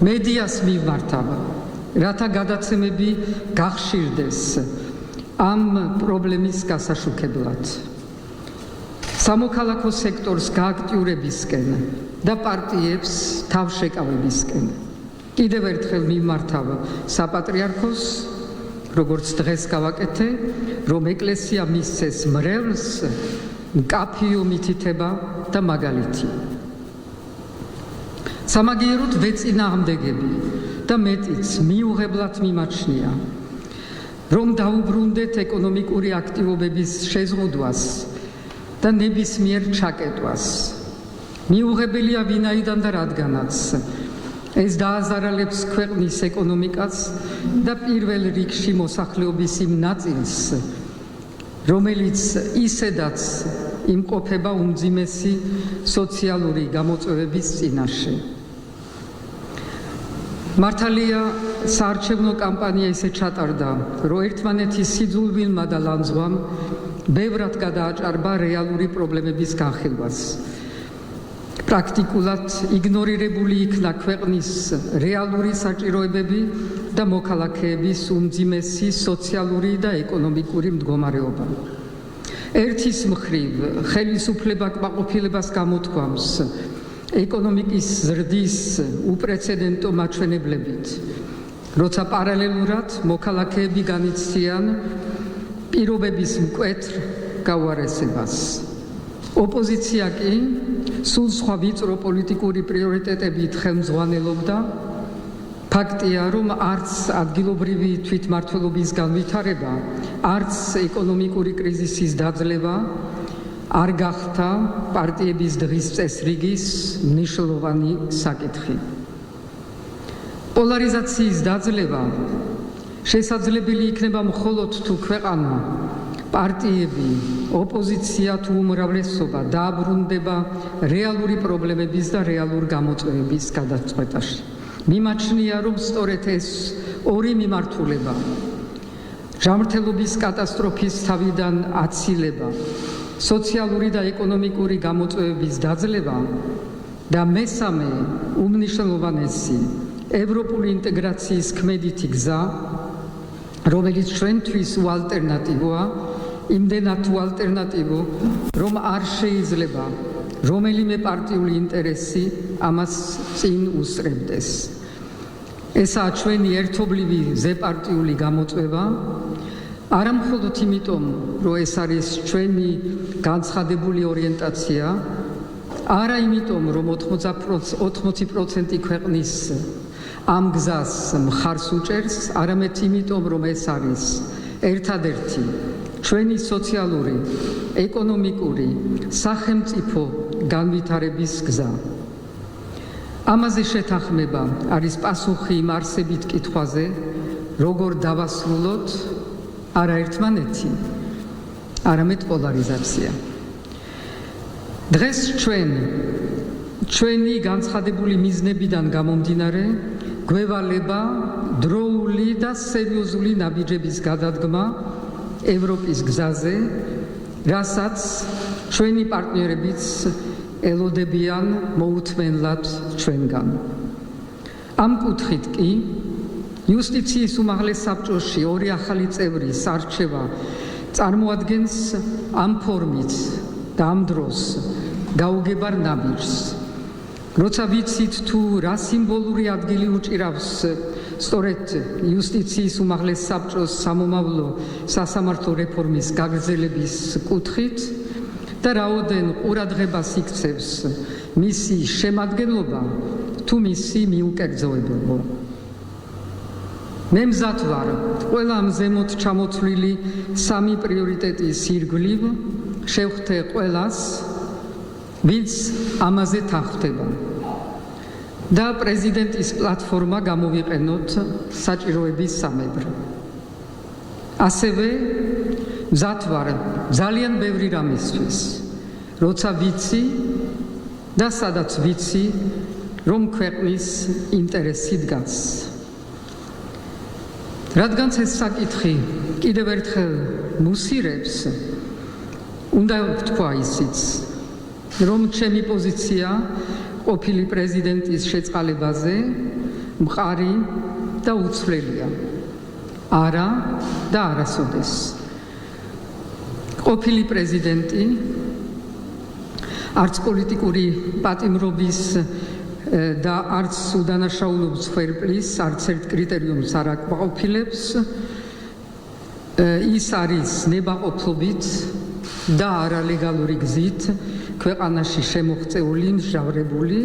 მედიას მივმართავ, რათა გადაცემები გახშირდეს ამ პრობლემის გასაშუქებლად. სამოქალაქო სექტორს გააქტიურებისკენ და პარტიებს თავშეკავებისკენ. კიდევ ერთხელ მივმართავ საპატრიარქოს, როგორც დღეს გავაკეთე, რომ ეკლესია მისცეს მრევლს მკაფიო მითითება და მაგალითი. სამაგიეროდ ვეწინააღმდეგები და მეტიც მიუღებლად მიმაჩნია, რომ დაუბრუნდეთ ეკონომიკური აქტივობების შეზღუდვას და ნებისმიერ ჩაკეტვას. მიუღებელია ვინაიდან და რადგანაც ეს დააზარალებს ქვეყნის ეკონომიკას და პირველ რიგში მოსახლეობის იმ ნაწილს, რომელიც ისედაც იმყოფება უმძიმესი სოციალური გამოწვევების წინაშე. მართალია საარჩევნო კამპანია ისე ჩატარდა, რომ ერთმანეთის სიძულვილმა და ლანძღვამ ბევრად გადააჭარბა რეალური პრობლემების განხილვას. პრაქტიკულად იგნორირებული იქნა ქვეყნის რეალური საჭიროებები და მოქალაქეების უმძიმესი სოციალური და ეკონომიკური მდგომარეობა. ერთის მხრივ ხელისუფლება კმაყოფილებას გამოთქვამს ეკონომიკის ზრდის უპრეცედენტო მაჩვენებლებით, როცა პარალელურად მოქალაქეები განიცდიან პირობების მკვეთრ გაუარესებას. ოპოზიცია კი სულ სხვა ვიწრო პოლიტიკური პრიორიტეტებით ხელმძღვანელობდა. ფაქტია, რომ არც ადგილობრივი თვითმმართველობის განვითარება, არც ეკონომიკური კრიზისის დაძლევა არ გახდა პარტიების დღის წესრიგის მნიშვნელოვანი საკითხი. პოლარიზაციის დაძლევა შესაძლებელი იქნება მხოლოდ თუ ქვეყანა, პარტიები, ოპოზიცია თუ უმრავლესობა დააბრუნდება რეალური პრობლემების და რეალურ გამოწვევების გადაწყვეტაში. მიმაჩნია, რომ სწორედ ეს ორი მიმართულება, ჯანმრთელობის კატასტროფის თავიდან აცილება, სოციალური და ეკონომიკური გამოწვევების დაძლევა და მესამე უმნიშვნელოვანესი ევროპული ინტეგრაციის ქმედითი გზა, რომელიც ჩვენთვის უალტერნატივოა, იმდენად უალტერნატივო, რომ არ შეიძლება რომელიმე პარტიული ინტერესი ამას წინ უსწრებდეს. ესაა ჩვენი ერთობლივი ზეპარტიული გამოწვევა, არა მხოლოდ იმიტომ, რომ ეს არის ჩვენი განცხადებული ორიენტაცია, არა იმიტომ, რომ 80% ქვეყნის ამ გზას მხარს უჭერს, არამედ იმიტომ, რომ ეს არის ერთადერთი ჩვენი სოციალური, ეკონომიკური, სახელმწიფო განვითარების გზა. ამაზე შეთანხმება არის პასუხი იმ არსებით კითხვაზე, როგორ დავასრულოთ არა ერთმანეთი, არამედ პოლარიზაცია. დღეს ჩვენი განცხადებული მიზნებიდან გამომდინარე, გვევალება დროული და სერიოზული ნაბიჯების გადადგმა ევროპის გზაზე, რასაც ჩვენი პარტნიორებიც ელოდებიან მოუთმენლად ჩვენგან. ამ კუთხით კი იუსტიციის უმაღლეს საბჭოში ორი ახალი წევრის არჩევა წარმოადგენს ამ ფორმით და ამ დროს გაუგებარ ნაბიჯს. როცა ვიცით თუ რა სიმბოლური ადგილი უჭირავს სწორედ იუსტიციის უმაღლეს საბჭოს სამომავლო სასამართლო რეფორმის გაგრძელების კუთხით და რაოდენ ყურადღებას იქცევს მისი შემადგენლობა თუ მისი მიუკერძოებებო. მე მზად ვარ ყველა ამ ზემოთ ჩამოთვლილი სამი პრიორიტეტის ირგვლივ შევხვდე ყველას, ვინც ამაზე თანხმდება და პრეზიდენტის პლატფორმა გამოვიყენოთ საჭიროების სამებრ. ასევე მზად ვარ ძალიან ბევრი რამისთვის, როცა ვიცი და სადაც ვიცი, რომ ქვეყნის ინტერესი დგას. რადგანაც ეს საკითხი კიდევ ერთხელ მუსირებს, უნდა ვთქვა ისიც, რომ ჩემი პოზიცია ყოფილი პრეზიდენტის შეწყალებაზე მყარი და უცვლელია. არა და არასოდეს. ყოფილი პრეზიდენტი არც პოლიტიკური პატიმრობის და არც უდანაშაულობის ხერხის არც ერთ კრიტერიუმს არ აკმაყოფილებს. ის არის ნებაყოფლობით და არალეგალური გზით ქვეყანაში შემოღწეული მსჯავრებული,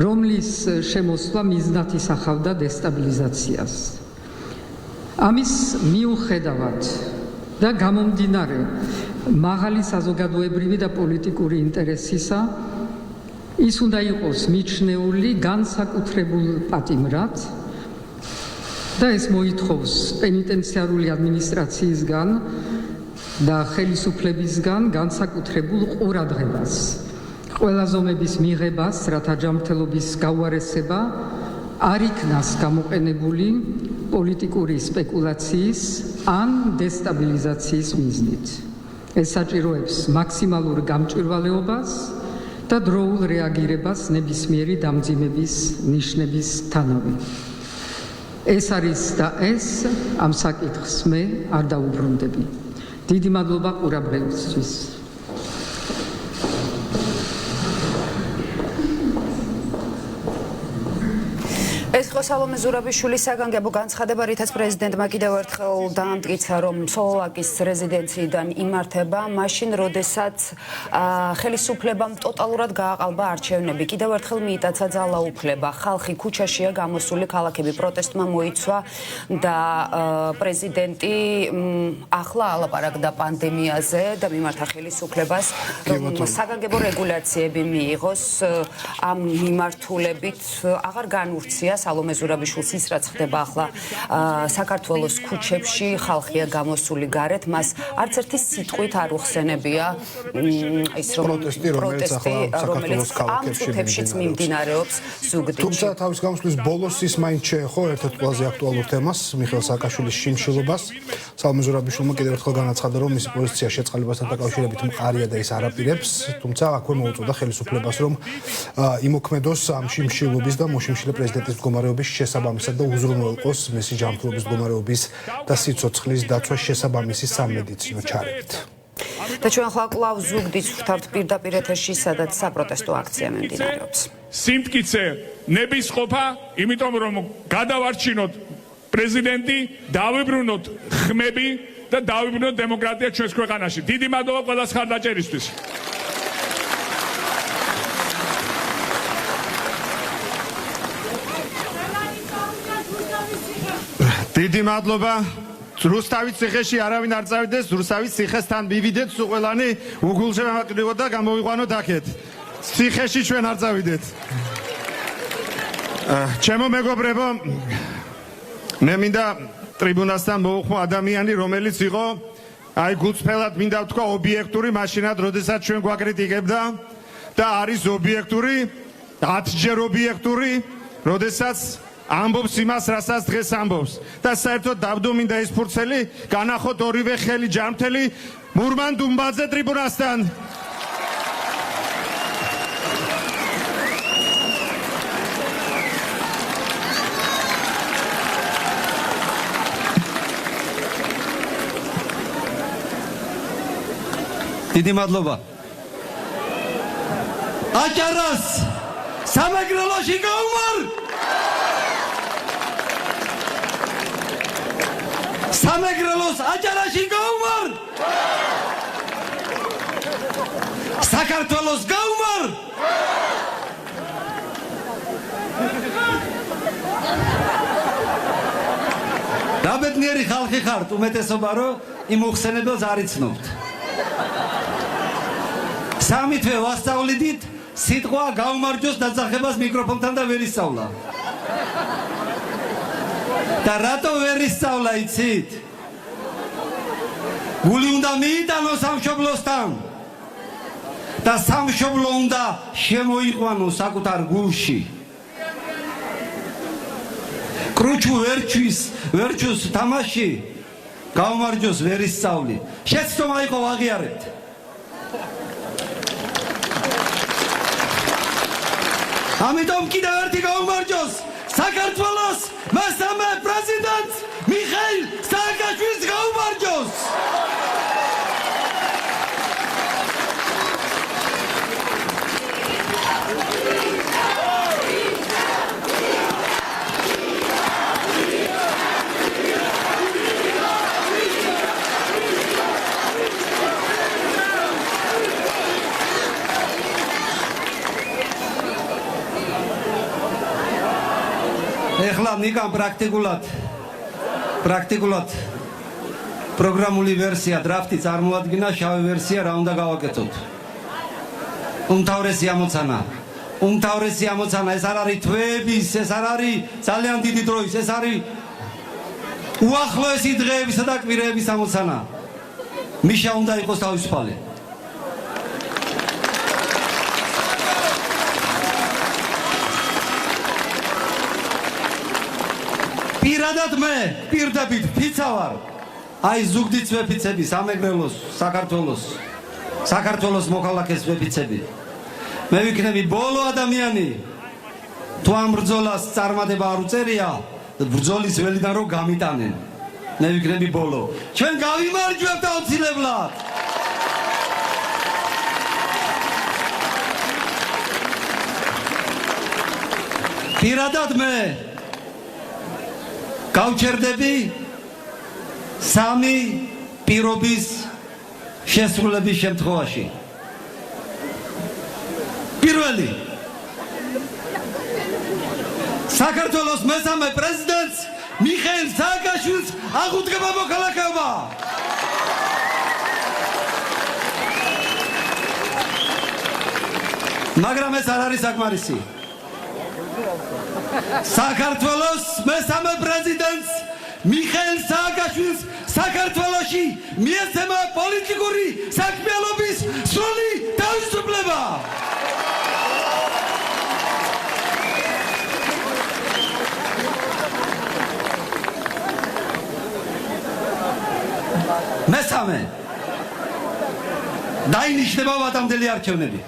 რომლის შემოსვლა მიზნად ისახავდა დესტაბილიზაციას. ამის მიუხედავად და გამომდინარე მაღალი საზოგადოებრივი და პოლიტიკური ინტერესისა, ის უნდა იყოს მიჩნეული განსაკუთრებულ პატიმრად და ეს მოითხოვს პენიტენციარული ადმინისტრაციისგან და ხელისუფლებისგან განსაკუთრებულ ყურადღებას, ყველა ზომების მიღებას, რათა ჯანმრთელობის გაუარესება არ იქნას გამოყენებული პოლიტიკური სპეკულაციის ან დესტაბილიზაციის მიზნით. ეს საჭიროებს მაქსიმალურ გამჭვირვალეობას და დროულ რეაგირებას ნებისმიერი დამძიმების ნიშნებისთანავე. ეს არის და ეს ამ საკითხს მე არ დაუბრუნდები. დიდი მადლობა ყურადღებისთვის. ეს ხო სალომე ზურაბიშვილის საგანგებო განცხადება, რითაც პრეზიდენტმა კიდევ ერთხელ დაამტკიცა, რომ სლოვაკიის რეზიდენციიდან იმართება მაშინ, როდესაც ხელისუფლებამ ტოტალურად გააყალბა არჩევნები. კიდევ ერთხელ მიიტაცა ძალაუფლება. ხალხი ქუჩაშია გამოსული, ქალაქები პროტესტმა მოიცვა და პრეზიდენტი ახლა ალაპარაკდა პანდემიაზე და მიმართა ხელისუფლებას, რომ საგანგებო რეგულაციები მიიღოს ამ მიმართულებით. აღარ განურჩია სალომე ზურაბიშვილს ის, რაც ხდება ახლა საქართველოს ქუჩებში, ხალხია გამოსული გარეთ, მას არც ერთი სიტყვით არ უხსენებია ის რომ რომელიც ამ წუთებშიც მიმდინარეობს ზუგდიდში. თუმცა თავის გამოსვლის ბოლოს ის მაინც შეეხო ერთ-ერთ ყველაზე აქტუალურ თემას, მიხეილ სააკაშვილის შიმშილობას. სალომე ზურაბიშვილმა კიდევ ერთხელ განაცხადა, რომ მისი პოზიცია შეწყალებასთან დაკავშირებით მყარია და ის არაპირებს, თუმცა აქვე მოუწოდა ხელისუფლებას, რომ იმოქმედოს ამ შიმშილობის და მოშიმშილე პრეზიდენტის მდგომარეობის შესაბამისად და უზრუნველყოს მისი ჯანმრთელობის მდგომარეობის და სიცოცხლის დაცვა შესაბამისი სამედიცინო ჩარევით. და ჩვენ ახლა კვლავ ზუგდიდს ვხვდავთ პირდაპირ ეთერში, სადაც საპროტესტო აქცია მიმდინარეობს. სიმტკიცე ნებისყოფა, იმიტომ რომ გადავარჩინოთ პრეზიდენტი, დავიბრუნოთ ხმები და დავიბრუნოთ დემოკრატია ჩვენს ქვეყანაში. დიდი მადლობა ყველას ხარდაჭერისთვის. დიდი მადლობა. რუსთავის ციხეში არავინ არ წავიდეს, რუსთავის ციხესთან მივიდეთ, სულ ყველანი უგულშემატკივრიოთ და გამოვიყვანოთ აქეთ. ციხეში ჩვენ არ წავიდეთ. ჩემო მეგობრებო, მე მინდა ტრიბუნასთან მოუხმო ადამიანი, რომელიც იყო აი გულწრფელად მინდა ვთქვა ობიექტური მაშინად, როდესაც ჩვენ გვაკრიტიკებდა და არის ობიექტური, 10ჯერ ობიექტური, როდესაც ამბობს იმას, რასაც დღეს ამბობს. და საერთოდ დავდუმინდა ის ფურცელი, განახოთ ორივე ხელი ჯანმრთელი მურმან დუმბაძე ტრიბუნასთან. დიდი მადლობა. აჭარას სამეგრელოში გაუმარ. სამეგრელოს აჭარაში გაუმარ. საქართველოს გაუმარ. დაბედნიერი ხალხი ხართ, უმეტესობა რომ იმ უხსენებელს არ იცნობთ. სამი თვე ვასწავლიდით, სიტყვა გაუმარჯოს დაძახებას მიკროფონთან და ვერ ისწავლა. და რატო ვერ ისწავლა იცით? გული უნდა მიიტანო სამშობლოსთან და სამშობლო უნდა შემოიყვანო საკუთარ გულში. კრუჩუ ვერჩუს თამაში გაუმარჯოს ვერ ისწავლი. შეცდომა იყო ვაღიარებთ. ამიტომ კიდევ ერთი გაუმარჯოს საქართველოს მესამე პრეზიდენტს მიხეილ სააკაშვილს გაუმარჯოს. ეხლა ნიკამ პრაქტიკულად პროგრამული ვერსია დრაფტი წარმოადგინა, შავი ვერსია რა უნდა გავაკეთოთ. უმთავრესი ამოცანა ეს არ არის თვეების, ეს არ არის ძალიან დიდი დროის, ეს არის უახლოესი დღეებისა და კვირეების ამოცანა. მიშა უნდა იყოს თავისუფალი. პირადად მე პირდაპირ ფიცა ვარ. აი ზუგდიდს ვეფიცები, სამეგრელოს, საქართველოს მოქალაქეს ვეფიცები. მე ვიქნები ბოლო ადამიანი. თუ ამ ბრძოლას წარმატება არ უწერია, ბრძოლის ველიდან რომ გამიტანენ. მე ვიქნები ბოლო. ჩვენ გავიმარჯვებთ აუცილებლად. პირადად მე გავჩერდები სამი პირობის შესრულების შემთხვევაში. პირველი, საქართველოს მესამე პრეზიდენტს მიხეილ სააკაშვილს აღუდგება მოქალაქეობა. მაგრამ ეს არ არის საკმარისი. საქართველოს მესამე პრეზიდენტს მიხეილ სააკაშვილს საქართველოში მიეცემა პოლიტიკური საქმიანობის სრული თავისუფლება. მესამე, დაინიშნება ვადამდელი არჩევნები.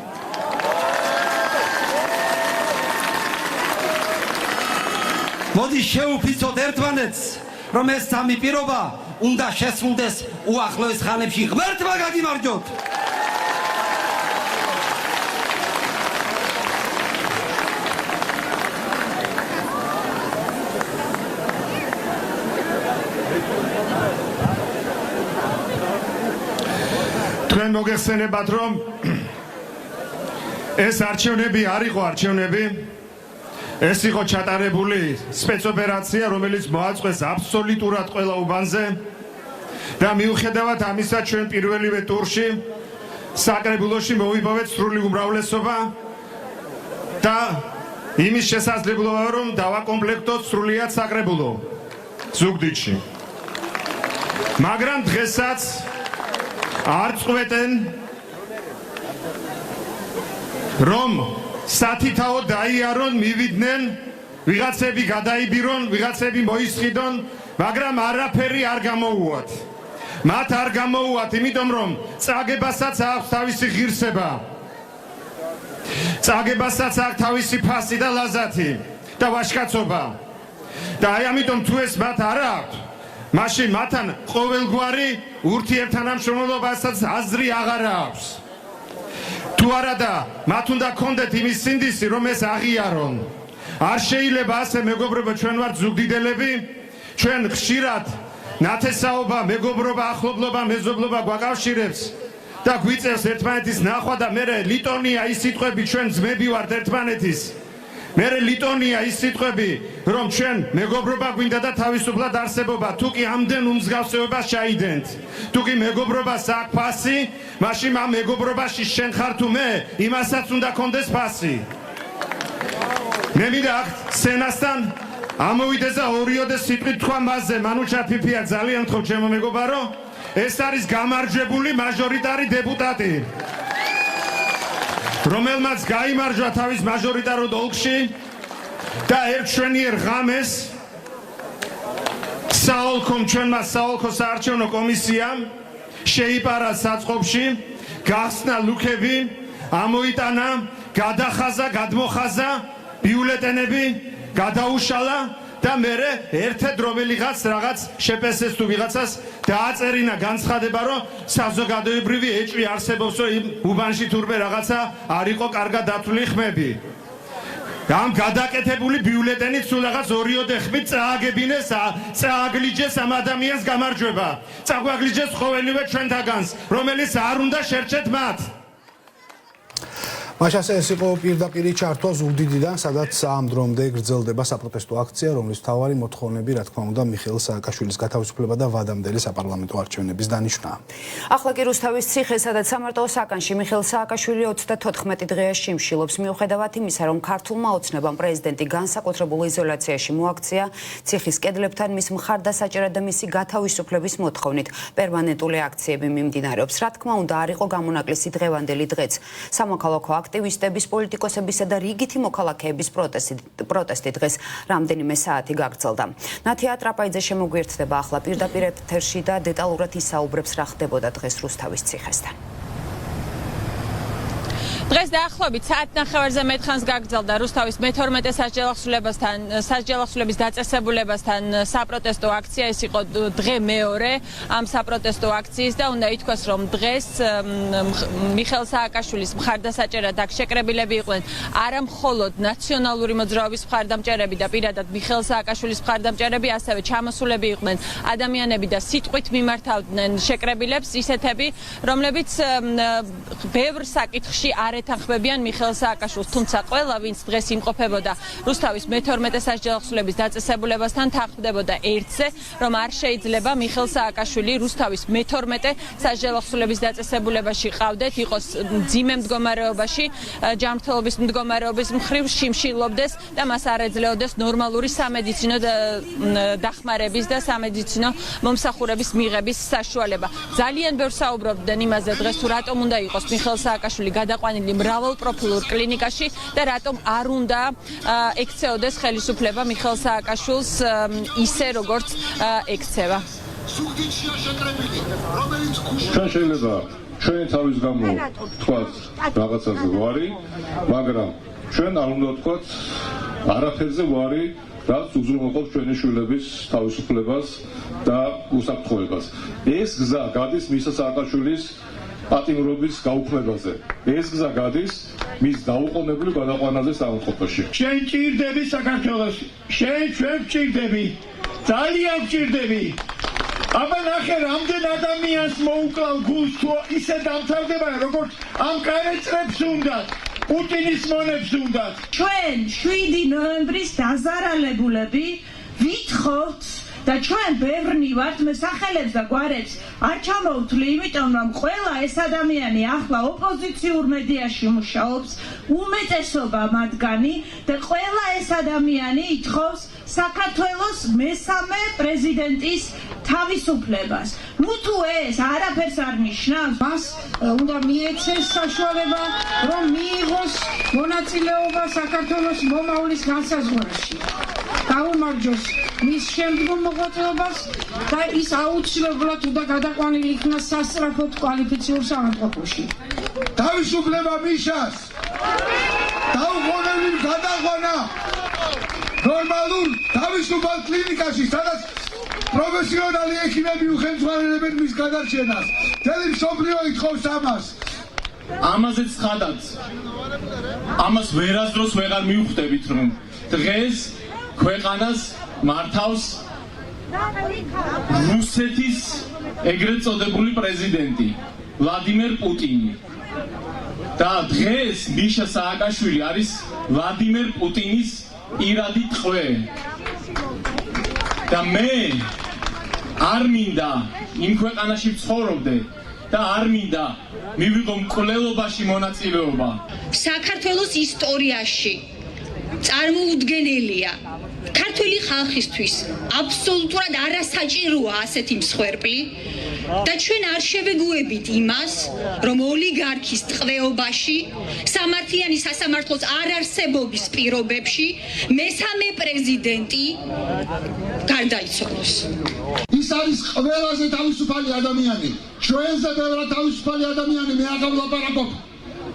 მოდი შევუფიცოთ ერთმანეთს, რომ ეს სამი პირობა უნდა შესრულდეს უახლოეს ხანებში. ღმერთმა გაგიმარჯოთ. თქვენ მოგეხსენებათ, რომ ეს არჩევნები არ იყო არჩევნები. ეს იყო ჩატარებული სპეცოპერაცია, რომელიც მოაწყვეს აბსოლუტურად ყველა უბანზე და მიუხედავად ამისა ჩვენ პირველივე ტურში საკრებულოში მოვიპოვეთ სრული უმრავლესობა და იმის შესაძლებლობა, რომ დავაკომპლექტოთ სრულიად საკრებულო ზუგდიდში. მაგრამ დღესაც არ წყვეტენ, რომ სათითაო დაიარონ, მივიდნენ ვიღაცები გადაიბირონ, ვიღაცები მოისყიდონ, მაგრამ არაფერი არ გამოუვათ. მათ არ გამოუვათ, იმიტომ რომ წაგებასაც აქვს თავისი ღირსება. წაგებასაც აქვს თავისი ფასი და ლაზათი და ვაჟკაცობა. და აი ამიტომ თუ ეს მათ არ აქვს, მაშინ მათთან ყოველგვარი ურთიერთთანამშრომლობასაც აზრი აღარ აქვს. თუ არა და მათ უნდა კონდეთ იმის სინდისი, რომ ეს აღიარონ. არ შეიძლება ასე მეგობრებო, ჩვენ ვართ ზუგდიდელები, ჩვენ ხშირად ნათესაობა, მეგობრობა, ახლობლობა, მეზობლობა გვაკავშირებს და გვიწევს ერთმანეთის ნახვა და მე ლიტონია ის სიტყვები, ჩვენ ძმები ვართ ერთმანეთის. მე ლიტონია ის სიტყვები, რომ ჩვენ მეგობრობა გვინდა და თავისუფლად არსებობა. თუ კი ამდენ უმსგავსებას ჩაიდენთ, თუ კი მეგობრობას აქვს ფასი, მაშინ ამ მეგობრობაში შენ ხარ თუ მე, იმასაც უნდა კონდეს ფასი. მე მინდა აქ სენასთან ამოვიდეს და ორიოდეს სიტყვით თქვა მასზე, მანუჩა ფიფია, ძალიან გთხოვ ჩემო მეგობარო, ეს არის გამარჯვებული მაჟორიტარი დეპუტატი, რომელმაც გაიმარჯვა თავის მაჟორიტარულ ოლქში და ერთ შვენიერ ღამეს საოლქომ ჩვენმა საოლქო საარჩევნო კომისიამ შეიპარა საწყობში, გახსნა ლუქები, ამოიტანა, გადახაზა, გადმოხაზა ბიულეტენები, გადაუშალა და მე ერთად რომელიღაც რაღაც შეპესეს თუ ვიღაცას დააწერინა განცხადება, რომ საზოგადოებრივი ეჭვი არსებობს, რომ იმ უბანში თურმე რაღაცა არ იყო კარგად დათვლილი ხმები. ამ გადაკეთებული ბიულეტენით სულ რაღაც 2-3 ხმით წააგებინეს, წააგლიჯეს ამ ადამიანს გამარჯვება. წაგვაგლიჯეს ყოველივე ჩვენთაგანს, რომელიც არ უნდა შერჩეთ მათ. მაშასე ეს იყო პირდაპირი ჩართვა ზუგდიდიდან, სადაც ამ დრომდე გრძელდება საპროტესტო აქცია, რომლის მთავარი მოთხოვნები, რა თქმა უნდა, მიხეილ სააკაშვილის გათავისუფლება და ვადამდელი საპარლამენტო არჩევნების დანიშვნაა. ახლა კი რუსთავის ციხე, სადაც სამარტო საკანში მიხეილ სააკაშვილი 34 დღეა შიმშილობს, მიუხედავად იმისა, რომ ქართულმა ოცნებამ პრეზიდენტი განსაკუთრებულ იზოლაციაში მოაქცია, ციხის კედლებთან მის მხარდასაჭერად და მისი გათავისუფლების მოთხოვნით პერმანენტული აქციები მიმდინარეობს. რა თქმა უნდა, არ იყო გამონაკლისი დღევანდელი დღეც. სამოქალაქო აქტივისტების, პოლიტიკოსებისა და რიგითი მოქალაქეების პროტესტი დღეს რამდენიმე საათი გაგრძელდა. ნათია ტრაპაიძე შემოგვიერთდება ახლა პირდაპირ ეთერში და დეტალურად ისაუბრებს, რა ხდებოდა დღეს რუსთავის ციხესთან. დღეს დაახლოებით საათნახევარზე მეტხანს გაგრძელდა რუსთავის მე-12 სასჯელახსულების დაწესებულებასთან საპროტესტო აქცია. ეს იყო დღე მეორე ამ საპროტესტო აქციის და უნდა ითქვას, რომ დღეს მიხეილ სააკაშვილის მხარდასაჭერად აქ შეკრებილები იყვნენ არა მხოლოდ ნაციონალური მოძრაობის მხარდამჭერები და პირადად მიხეილ სააკაშვილის მხარდამჭერები, ასევე ჩამოსულები იყვნენ ადამიანები და სიტყვით მიმართავდნენ შეკრებილებს, ისეთები, რომლებიც ბევრ საკითხში არ ეთანხმებიან მიხეილ სააკაშვილს, თუმცა ყველა, ვინც დღეს იმყოფებოდა რუსთავის მე-12 სასჯელახსულების დაწესებულებასთან, თანხმდებოდა ერთზე, რომ არ შეიძლება მიხეილ სააკაშვილი რუსთავის მე-12 სასჯელახსულების დაწესებულებაში ყავდეთ, იყოს მძიმე მდგომარეობაში, ჯანმრთელობის მდგომარეობის მხრივ შიმშილობდეს და მას არ ეძლეოდეს ნორმალური სამედიცინო დახმარების და სამედიცინო მომსახურების მიღების საშუალება. ძალიან ბევრ საუბრობდნენ იმაზე დღეს, თუ რატომ უნდა იყოს მიხეილ სააკაშვილი გადაყვანილი მრავალპროფილურ კლინიკაში და რატომ არ უნდა ექცეოდეს ხელისუფლება მიხეილ სააკაშვილს ისე, როგორც ექცევა. ჩვენ შეიძლება ჩვენი თავის გამო თქვათ რაღაცაზე ვარი, მაგრამ ჩვენ არ უნდა თქვათ არაფერზე ვარი, რაც უზრუნველყოფს ჩვენი შვილების თავისუფლებას და უსაფრთხოებას. ეს გზა გადის მიხეილ სააკაშვილის პატიმრობის გაუქმებაზე. ეს გზა გადის მის დაუყოვნებლივ გადაყვანაზე სამყოფოში. შენ ჭირდები საქართველოში. შენ ჩვენ ჭირდები. ძალიან ჭირდები. აბა ნახე რამდენ ადამიანს მოუკლავ გულს თუ ისე დამთავრდება როგორც ამ კარეწრებს უნდათ. პუტინის მონებს უნდათ. ჩვენ 7 ნოემბრის დაზარალებულები ვითხოვთ და ჩვენ ბევრნი ვართ სახელებს და გვარებს არ ჩამოვთვლი, იმიტომ რომ ყველა ეს ადამიანი ახლა ოპოზიციურ მედიაში მუშაობს, უმეტესობა მათგანი და ყველა ეს ადამიანი ითხოვს საქართველოს მესამე პრეზიდენტის თავისუფლებას. ნუ თუ ეს არაფერს არ ნიშნავს, მას უნდა მიეცეს საშუალება, რომ მიიღოს მონაწილეობა საქართველოს მომავლის განსაზღვრაში. გაუმარჯოს მის შემდგომ მოღვაწეობას და ის აუცილებლად უნდა გადაყვანილი იქნას სასწრაფოდ კვალიფიციურ სამართლობაში. თავისუფლება მიშას დაუყოვნებლივ გადაყვანა ნორმალურ თავისუფალ კლინიკაში, სადაც პროფესიონალი ექიმები უხელმძღვანელებენ მის გადარჩენას. მთელი მსოფლიო ითხოვს ამას. ამაზეც ხადად. ამას ვერასდროს ვეღარ მივხვდებით, რომ დღეს ქვეყანას მართავს რუსეთის ეგრეთ წოდებული პრეზიდენტი ვლადიმერ პუტინი. და დღეს მიშა სააკაშვილი არის ვლადიმერ პუტინის პირადი ტყვე. და მე არ მინდა იმ ქვეყანაში ვცხოვრობდე და არ მინდა მივიღო მკვლელობაში მონაწილეობა. საქართველოს ისტორიაში წარმოუდგენელია ქართული ხალხისთვის აბსოლუტურად არასაჭიროა ასეთი მსხვერპლი და ჩვენ არ შევეგუებით იმას, რომ ოლიგარქის ტყვეობაში სამართლიანი სასამართლოს არარსებობის პირობებში მესამე პრეზიდენტი გარდაიცვალოს. ის არის ყველაზე თავისუფალი ადამიანი. ჩვენზე ბევრად თავისუფალი ადამიანი მე აღარ ვლაპარაკობ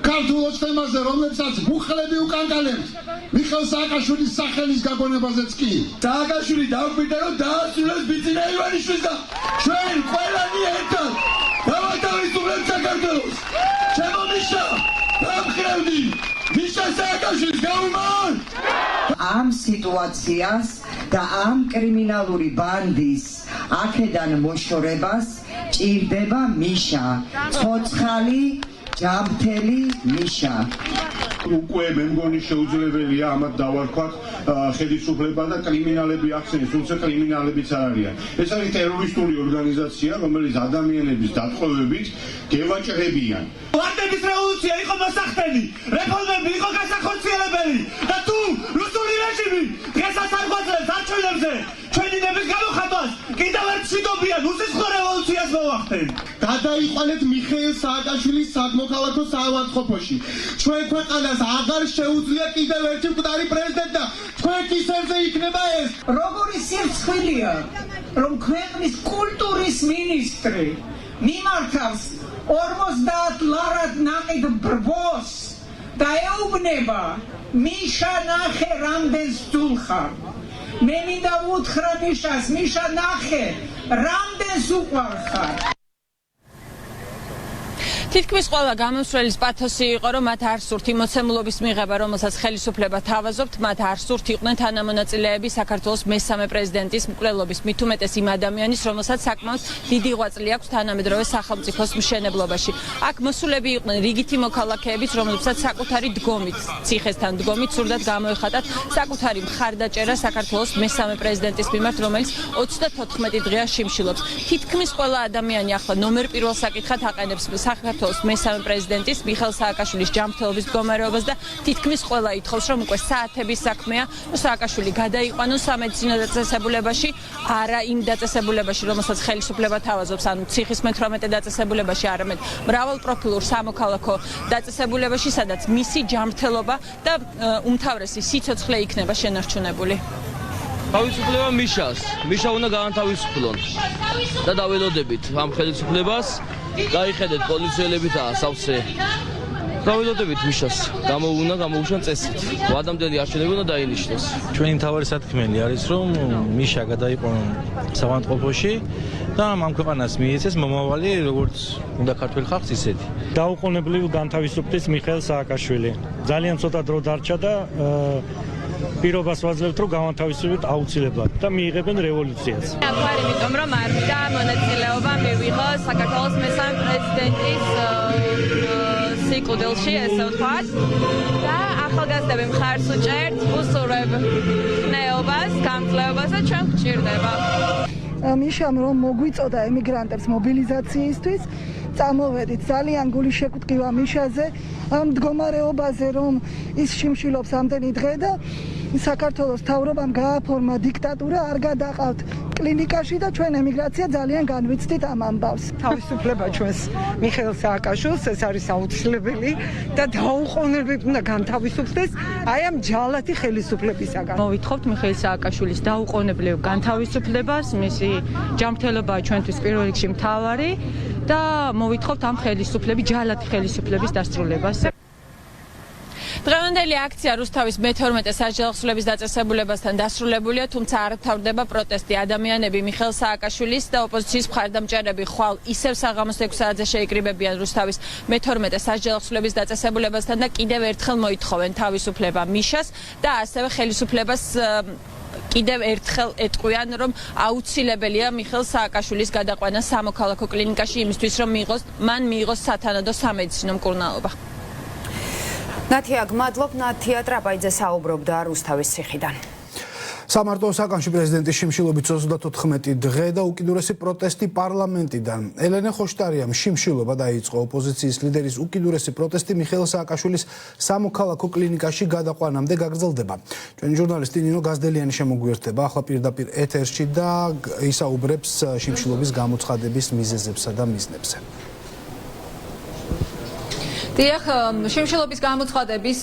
ქართულ თემაზე, რომლებსაც მუხლები უკანკალებთ. მიხეილ სააკაშვილის სახელის გაგონებაზეც კი. სააკაშვილი დაგვიდა, რომ დაასრულოს ბიძინა ივანიშვილს და ჩვენ ყველანი ერთად დავათავისუფლებთ საქართველოს. ჩემო მიშა, დამხრევდი მიშა სააკაშვილის გაუმან. ამ სიტუაციას და ამ კრიმინალური ბანდის აქედან მოშორებას ჭირდება მიშა, ცოცხალი ჯამთელი მიშა. უკვე მე მგონი შეუძლებელია ამათ დავარქვათ ხელისუფლება და კრიმინალები ახსენეს, თუმცა კრიმინალებიც არ არიან. ეს არის ტერორისტული ორგანიზაცია, რომელიც ადამიანების დატყვევებით გევაჭრებიან. ვარდების რევოლუცია იყო მოსახდენი, რეფორმები იყო გასახორციელებელი და თუ რუსული რეჟიმი დღესაც არ გვაძლევს არჩევნებზე ჩვენინების გამოხატვას, კიდევ ერთ მშვიდობიან უსისხლო რევოლუციას მოვახდენ. გადაიყვანეთ მიხეილ სააკაშვილის სამოქალაქო საავადმყოფოში. ჩვენ ქვეყანას აღარ შეუძლია კიდევ ერთი მკვდარი პრეზიდენტი და თქვენ კისერზე იქნება ეს. როგორი სირცხვილია, რომ ქვეყნის კულტურის მინისტრი მიმართავს 50 ლარად ნაყიდ ბრბოს და ეუბნება მიშა ნახე რამდენ სულხარ. მე მინდა უთხრა მიშას, მიშა ნახე რამდენს უყვარხარ. თითქმის ყველა გამომსვლელის პათოსი იყო, რომ მათ არ სურთ იმოცემულობის მიღება, რომელსაც ხელისუფლება თავაზობთ, მათ არ სურთ იყვნენ თანამონაწილეები საქართველოს მესამე პრეზიდენტის მკვლელობის, მით უმეტეს იმ ადამიანის, რომელსაც საკმაოდ დიდი ღვაწლი აქვს თანამედროვე სახელმწიფოს მშენებლობაში. აქ მოსულები იყვნენ რიგითი მოქალაქეებიც, რომლებსაც საკუთარი დგომით, ციხესთან დგომით სურდათ გამოეხატათ საკუთარი მხარდაჭერა საქართველოს მესამე პრეზიდენტის მიმართ, რომელიც 34 დღეა შიმშილობს. თითქმის ყველა ადამიანი ახლა ნომერ პირველ საკითხად აყენებს საქართველოს მესამე პრეზიდენტის მიხეილ სააკაშვილის ჯანმრთელობის მდგომარეობას და თითქმის ყველა ითხოვს, რომ უკვე საათების საქმეა, სააკაშვილი გადაიყვანოს სამედიცინო დაწესებულებაში, არა იმ დაწესებულებაში, რომელსაც ხელისუფლება თავაზობს, ანუ ციხის მე-18 დაწესებულებაში, არამედ მრავალპროფილურ სამოქალაქო დაწესებულებაში, სადაც მისი ჯანმრთელობა და უმთავრესი სიცოცხლე იქნება შენარჩუნებული. თავისუფლება მიშას. მიშა უნდა გაანთავისუფლონ და დაველოდებით ამ ხელისუფლებას. გაიხედეთ პოლიციელები და სავსე. დაველოდებით მიშას. უნდა გამოუშვან წესით. ვადამდელი არჩევნები უნდა დაინიშნოს. ჩვენი მთავარი სათქმელი არის, რომ მიშა გადაიყვანონ საავადმყოფოში და ამ ქვეყანას მიეცეს მომავალი, როგორც უნდა ქართული ხალხს ისეთი. დაუყოვნებლივ განთავისუფლდეს მიხეილ სააკაშვილი. ძალიან ცოტა დრო დარჩა და პირობას ვაძლევთ, რომ გავანთავისუფლოთ აუცილებლად და მიიღებენ რევოლუციას. აქ იმიტომ რომ არ მინდა მონაწილეობა მივიღო საქართველოს მესამე პრეზიდენტის სიკვდილში, ესე ვთქვათ. და ახალგაზრდები მხარს უჭერთ, უსურვებ ხნეობას, გამძლეობას და ჩვენ გვჭირდება. მიშამ რომ მოგვიწოდა ემიგრანტებს მობილიზაციისთვის, წამოვედით ძალიან გული შეკუთხება მიშაზე, ამ მდგომარეობაზე რომ ის შიმშილობს ამდენი დღე და საქართველოს მთავრობამ გააფორმა დიქტატურა, არ გადაყავთ კლინიკაში და ჩვენ ემიგრაცია ძალიან განვიცდით ამ ამბავს. თავისუფლება ჩვენს მიხეილ სააკაშვილს ეს არის აუცილებელი და დაუყოვნებლივ უნდა განთავისუფლდეს აი ამ ჯალათი ხელისუფლებისაგან. მოვითხოვთ მიხეილ სააკაშვილის დაუყოვნებლივ განთავისუფლებას, მისი ჯანმრთელობაა ჩვენთვის პირველ რიგში მთავარი და მოვითხოვთ ამ ხელისუფლების ჯალათი ხელისუფლების დასრულებას. დღევანდელი აქცია რუსთავის მე-12 საჯელახსოვრების დაწესებულებასთან დასრულებულია, თუმცა არ თავდება პროტესტი. ადამიანები მიხეილ სააკაშვილის და ოპოზიციის მხარდამჭერები ხვალ ისევ საღამოს 6 საათზე შეიკრიბებიან რუსთავის მე-12 საჯელახსოვრების დაწესებულებასთან და კიდევ ერთხელ მოითხოვენ თავისუფლება მიშას და ასევე ხელისუფლებას კიდევ ერთხელ ეტყვიან, რომ აუცილებელია მიხეილ სააკაშვილის გადაყვანა სამოქალაქო კლინიკაში იმისთვის, რომ მან მიიღოს სათანადო სამედიცინო მკურნალობა. ნათია, გმადლობ. ნათია ტრაპაიძე საუბრობდა რუსთავის ციხიდან. სამარტო საკანში პრეზიდენტის შიმშილობით 34 დღე და უკიდურესი პროტესტი პარლამენტიდან. ელენე ხოშტარიამ შიმშილობა დაიწყო. ოპოზიციის ლიდერის უკიდურესი პროტესტი მიხეილ სააკაშვილის სამოქალაქო კლინიკაში გადაყვანამდე გაგრძელდება. ჩვენი ჟურნალისტი ნინო გაზდელიანი შემოგვიერთდება ახლა პირდაპირ ეთერში და ისაუბრებს შიმშილობის გამოცხადების მიზეზებსა და მიზნებზე. დიახ, შიმშილობის გამოცხადების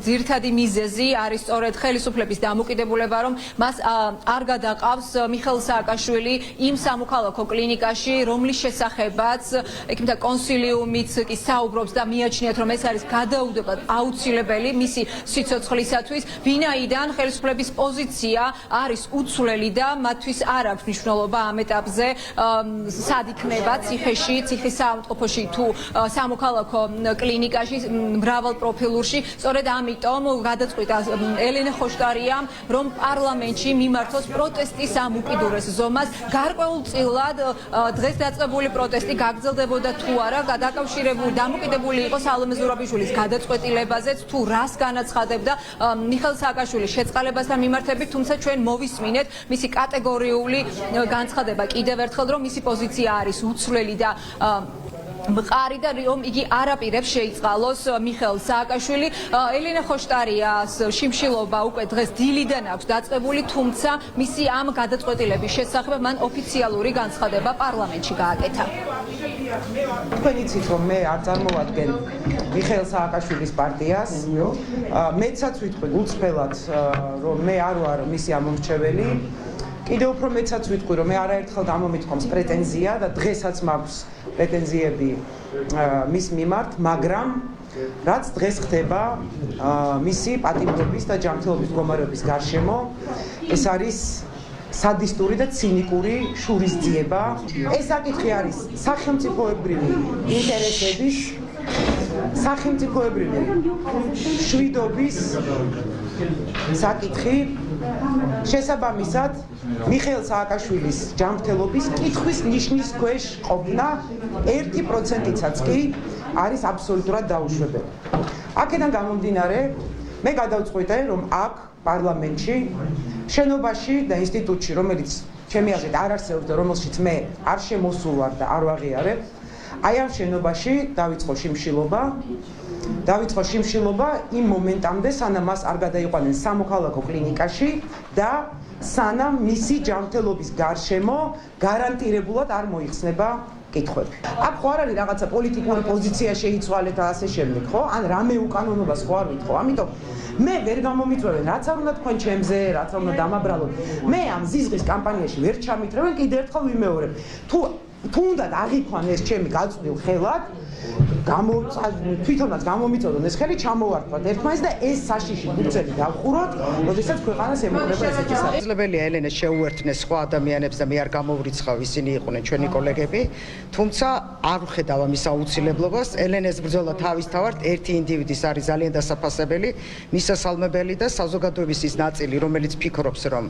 ძირითადი მიზეზი არის სწორედ ხელისუფლების დამოკიდებულება, რომ მას არ გადაყავს მიხეილ სააკაშვილი იმ სამოქალაქო კლინიკაში, რომლის შესახებაც ექიმთა კონსილიუმიც კი საუბრობს და მიაჩნიათ, რომ ეს არის გადაუდებლად აუცილებელი მისი სიცოცხლისათვის, ვინაიდან ხელისუფლების პოზიცია არის უცვლელი და მათთვის არ აქვს მნიშვნელობა ამ ეტაპზე სად იქნება ციხეში, ციხის საავადმყოფოში თუ სამოქალაქო კლინიკაში მრავალ პროფილურში. სწორედ ამიტომ გადაწყვიტა ელენე ხოშტარიამ, რომ პარლამენტში მიმართოს პროტესტის ამ უკიდურეს ზომას. გარკვეულწილად დღეს დაწყებული პროტესტი გაგრძელდებოდა თუ არა, გადაკავშირებული დამოკიდებული იყო სალომე ზურაბიშვილის გადაწყვეტილებაზეც, თუ რას განაცხადებდა მიხეილ სააკაშვილის შეწყალებასთან მიმართებით, თუმცა ჩვენ მოვისმინეთ მისი კატეგორიული განცხადება კიდევ ერთხელ, რომ მისი პოზიცია არის უცვლელი და მყარი და რომ იგი არაპირებს შეიწყალოს მიხეილ სააკაშვილი. ელენე ხოშტარიას შიმშილობა უკვე დღეს დილიდან აქვს დაწყებული, თუმცა მისი ამ გადაწყვეტილების შესახებ მან ოფიციალური განცხადება პარლამენტში გააკეთა. თქვენ იცით, რომ მე არ წარმოვადგენ მიხეილ სააკაშვილის პარტიას. მეცაც ვიტყვი გულწრფელად, რომ მე არ ვარ მისი ამომრჩეველი. კიდევ უფრო მეცაც ვიტყვი, რომ მე არაერთხელ გამომითხოვს პრეტენზია და დღესაც მაქვს პრეტენზიები მის მიმართ, მაგრამ რაც დღეს ხდება მისი პატიმრობის და ჯანმრთელობის მდგომარეობის გარშემო, ეს არის სადისტური და ცინიკური შურისძიება. ეს საკითხი არის სახელმწიფოებრივი ინტერესების, სახელმწიფოებრივი შვიდობის საკითხი. შესაბამისად, მიხეილ სააკაშვილის ჯანმრთელობის კითხვის ნიშნის ქვეშ ყოფნა 1%-იცაც კი არის აბსოლუტურად დაუშვებელი. აქედან გამომდინარე, მე გადავწყვიტე, რომ აქ პარლამენტში, შენობაში და ინსტიტუტში, რომელიც ჩემი აზრით არ არსებობს და რომელშიც მე არ შემოსულ ვარ და არ ვაღიარებ, აი ამ შენობაში დავიწყო შიმშილობა იმ მომენტამდე, სანამ მას არ გადაიყვანენ სამოქალაქო კლინიკაში და სანამ მისი ჯანმრთელობის გარშემო გარანტირებულად არ მოიხსნება კითხვები. აქ ხო არ არის რაღაცა პოლიტიკური პოზიცია შეიცვალეთ და ასე შემდეგ, ხო? ან რამე უკანონობას ხო არ ვითხოვ. ამიტომ მე ვერ გამომიწვევენ, რაც არ უნდა თქვენ ჩემზე, რაც არ უნდა დამაბრალოთ. მე ამ ზიზღის კამპანიაში ვერ ჩამიტრევენ, კიდევ ერთხელ ვიმეორებ. თუნდაც აღიქვან ეს ჩემი გაწვდილ ხელად, თვითონაც გამომიწოდონ ეს ხელი, ჩამოვართვათ ერთმანეთს და ეს საშიში ბუცები დავხუროთ, როდესაც ქვეყანას ემუქრება ესეთი საკითხი. შესაძლებელია ელენე შეუერთნეს სხვა ადამიანებს და მე არ გამოვრიცხავ, ისინი იყვნენ ჩვენი კოლეგები, თუმცა არ ვხედავ ამის აუცილებლობას. ელენეს ბრძოლა თავისთავად ერთი ინდივიდის არის ძალიან დასაფასებელი, მისასალმებელი და საზოგადოების ის ნაწილი, რომელიც ფიქრობს, რომ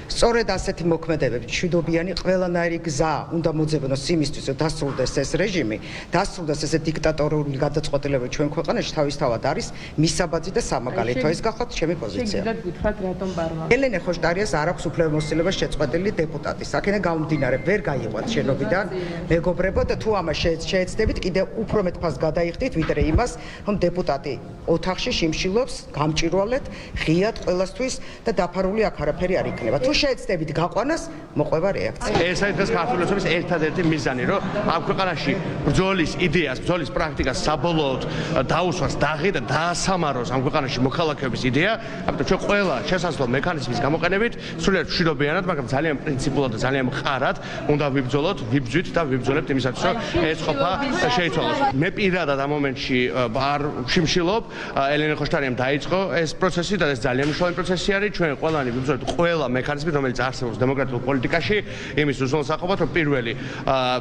სწორედ ასეთი მოქმედებებით მშვიდობიანი ყველანაირი გზა უნდა მოძებნონ მოიგონოს იმისთვის, რომ დასრულდეს ეს რეჟიმი, დასრულდეს ესე დიქტატორული გადაწყვეტილებები ჩვენ ქვეყანაში, თავისთავად არის მისაბაძი და სამაგალითო. ეს გახლავთ ჩემი პოზიცია. შეგიძლიათ გითხრათ რატომ ბარმა? ელენე ხოშტარიას არ აქვს უფლებამოსილებას შეწყვეტილი დეპუტატი. აქედან გამომდინარე, ვერ გაიყვანთ შენობიდან მეგობრებო და თუ ამას შეეცდებით, კიდე უფრო მეტ ფასს გადაიხდით, ვიდრე იმას, რომ დეპუტატი ოთახში შიმშილობს, გამჭირვალეთ, ღიად ყველასთვის და დაფარული აქ არაფერი არ იქნება. თუ შეეცდებით გაყვანას, მოყვება რეაქცია. ეს არის დღეს ქართულობის ერთადერთი მიზანი, რომ ამ ქვეყანაში ბრძოლის იდეას, ბრძოლის პრაქტიკას საბოლოოდ დაუსვას, და დაასამაროს ამ ქვეყანაში მოქალაქეობის იდეა. ამიტომ ჩვენ ყველა შესაძლო მექანიზმის გამოყენებით სრულიად მშვიდობიანად, მაგრამ ძალიან პრინციპულად და ძალიან მყარად უნდა ვიბრძოლოთ, ვიბრძვით და ვიბრძოლებთ იმისათვის, რომ ეს ყოფა შეიცვალოს. მე პირადად ამ მომენტში არ ვშიმშილობ, ელენე ხოშტარიამ დაიწყო ეს პროცესი და ეს ძალიან მნიშვნელოვანი პროცესი არის. ჩვენ ყველანი ვიბრძოლეთ ყველა მექანიზმით, რომელიც არსებობს დემოკრატიულ პოლიტიკაში, იმის უზრუნველსაყოფად, რომ პირველი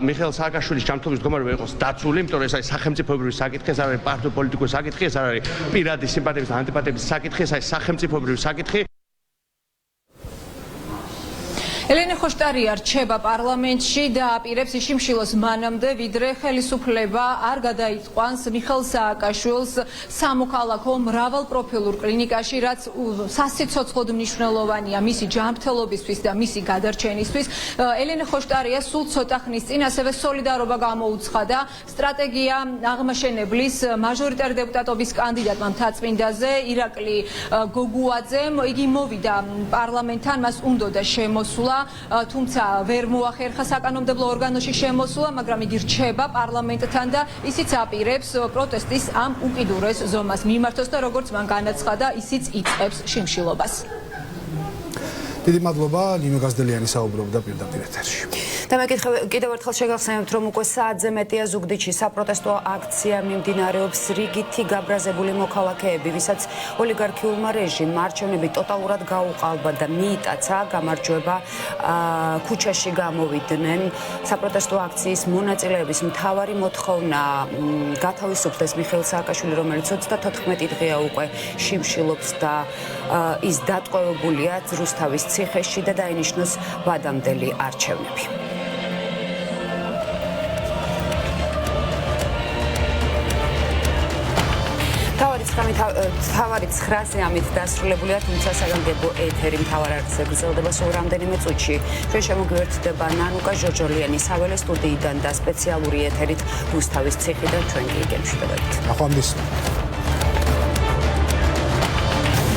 მიხეილ სააკაშვილის ჯანმრთელობის მდგომარეობა იყოს დაცული, იმიტომ რომ ეს არის სახელმწიფოებრივი საკითხი, ეს არ არის პარტიო-პოლიტიკური საკითხი, ეს არ არის პირადი სიმპათიების და ანტიპათიების საკითხი, ეს არის სახელმწიფოებრივი საკითხი. ელენე ხოშტარია რჩება პარლამენტში და აპირებს იშიმშილოს მანამდე, ვიდრე ხელისუფლება არ გადაიყვანს მიხეილ სააკაშვილს სამოქალაქო მრავალპროფილურ კლინიკაში, რაც სასიცოცხლოდ მნიშვნელოვანია მისი ჯანმრთელობისთვის და მისი გადარჩენისთვის. ელენე ხოშტარია სულ ცოტა ხნის წინ ასევე სოლიდარობა გამოუცხადა სტრატეგია აღმაშენებლის მაჟორიტარი დეპუტატობის კანდიდატმა მთაწმინდაზე ირაკლი გოგუაძემ. იგი მოვიდა პარლამენტთან, მას უნდოდა შემოსულა, თუმცა ვერ მოახერხა საკანონმდებლო ორგანოში შემოსულა, მაგრამ იგი რჩება პარლამენტთან და ისიც აპირებს პროტესტის ამ უკიდურეს ზომას მიმართოს და როგორც მან განაცხადა, ისიც იწყებს შიმშილობას. დიდი მადლობა, ნინო გაზდელიანი საუბრობდა პირდაპირ ეთერში. და მე კიდევ ერთხელ შეგახსენებთ, რომ უკვე საათზე მეტია ზუგდიდში საპროტესტო აქცია მიმდინარეობს. რიგითი გაბრაზებული მოქალაქეები, ვისაც ოლიგარქიულმა რეჟიმმა არჩევნები ტოტალურად გაუყალბა და მიიტაცა გამარჯვება, ქუჩაში გამოვიდნენ. საპროტესტო აქციის მონაწილეების მთავარი მოთხოვნა გათავისუფლდეს მიხეილ სააკაშვილი, რომელიც 34 დღეა უკვე შიმშილობს და ის დატყვევებულია რუსთავის ციხეში და დაინიშნოს ვადამდელი არჩევნები. თავარი 9-ზე ამით დასრულებულია, თუმცა საგანგებო ეთერი მთავარ არხზე გრძელდება სულ რამდენიმე წუთში. ჩვენ შემოგვიერთდება ნანუკა ჟორჟოლიანი საველე სტუდიიდან და სპეციალური ეთერით რუსთავის ციხიდან ჩვენ კი გემშვიდობებით. ნახვამდის.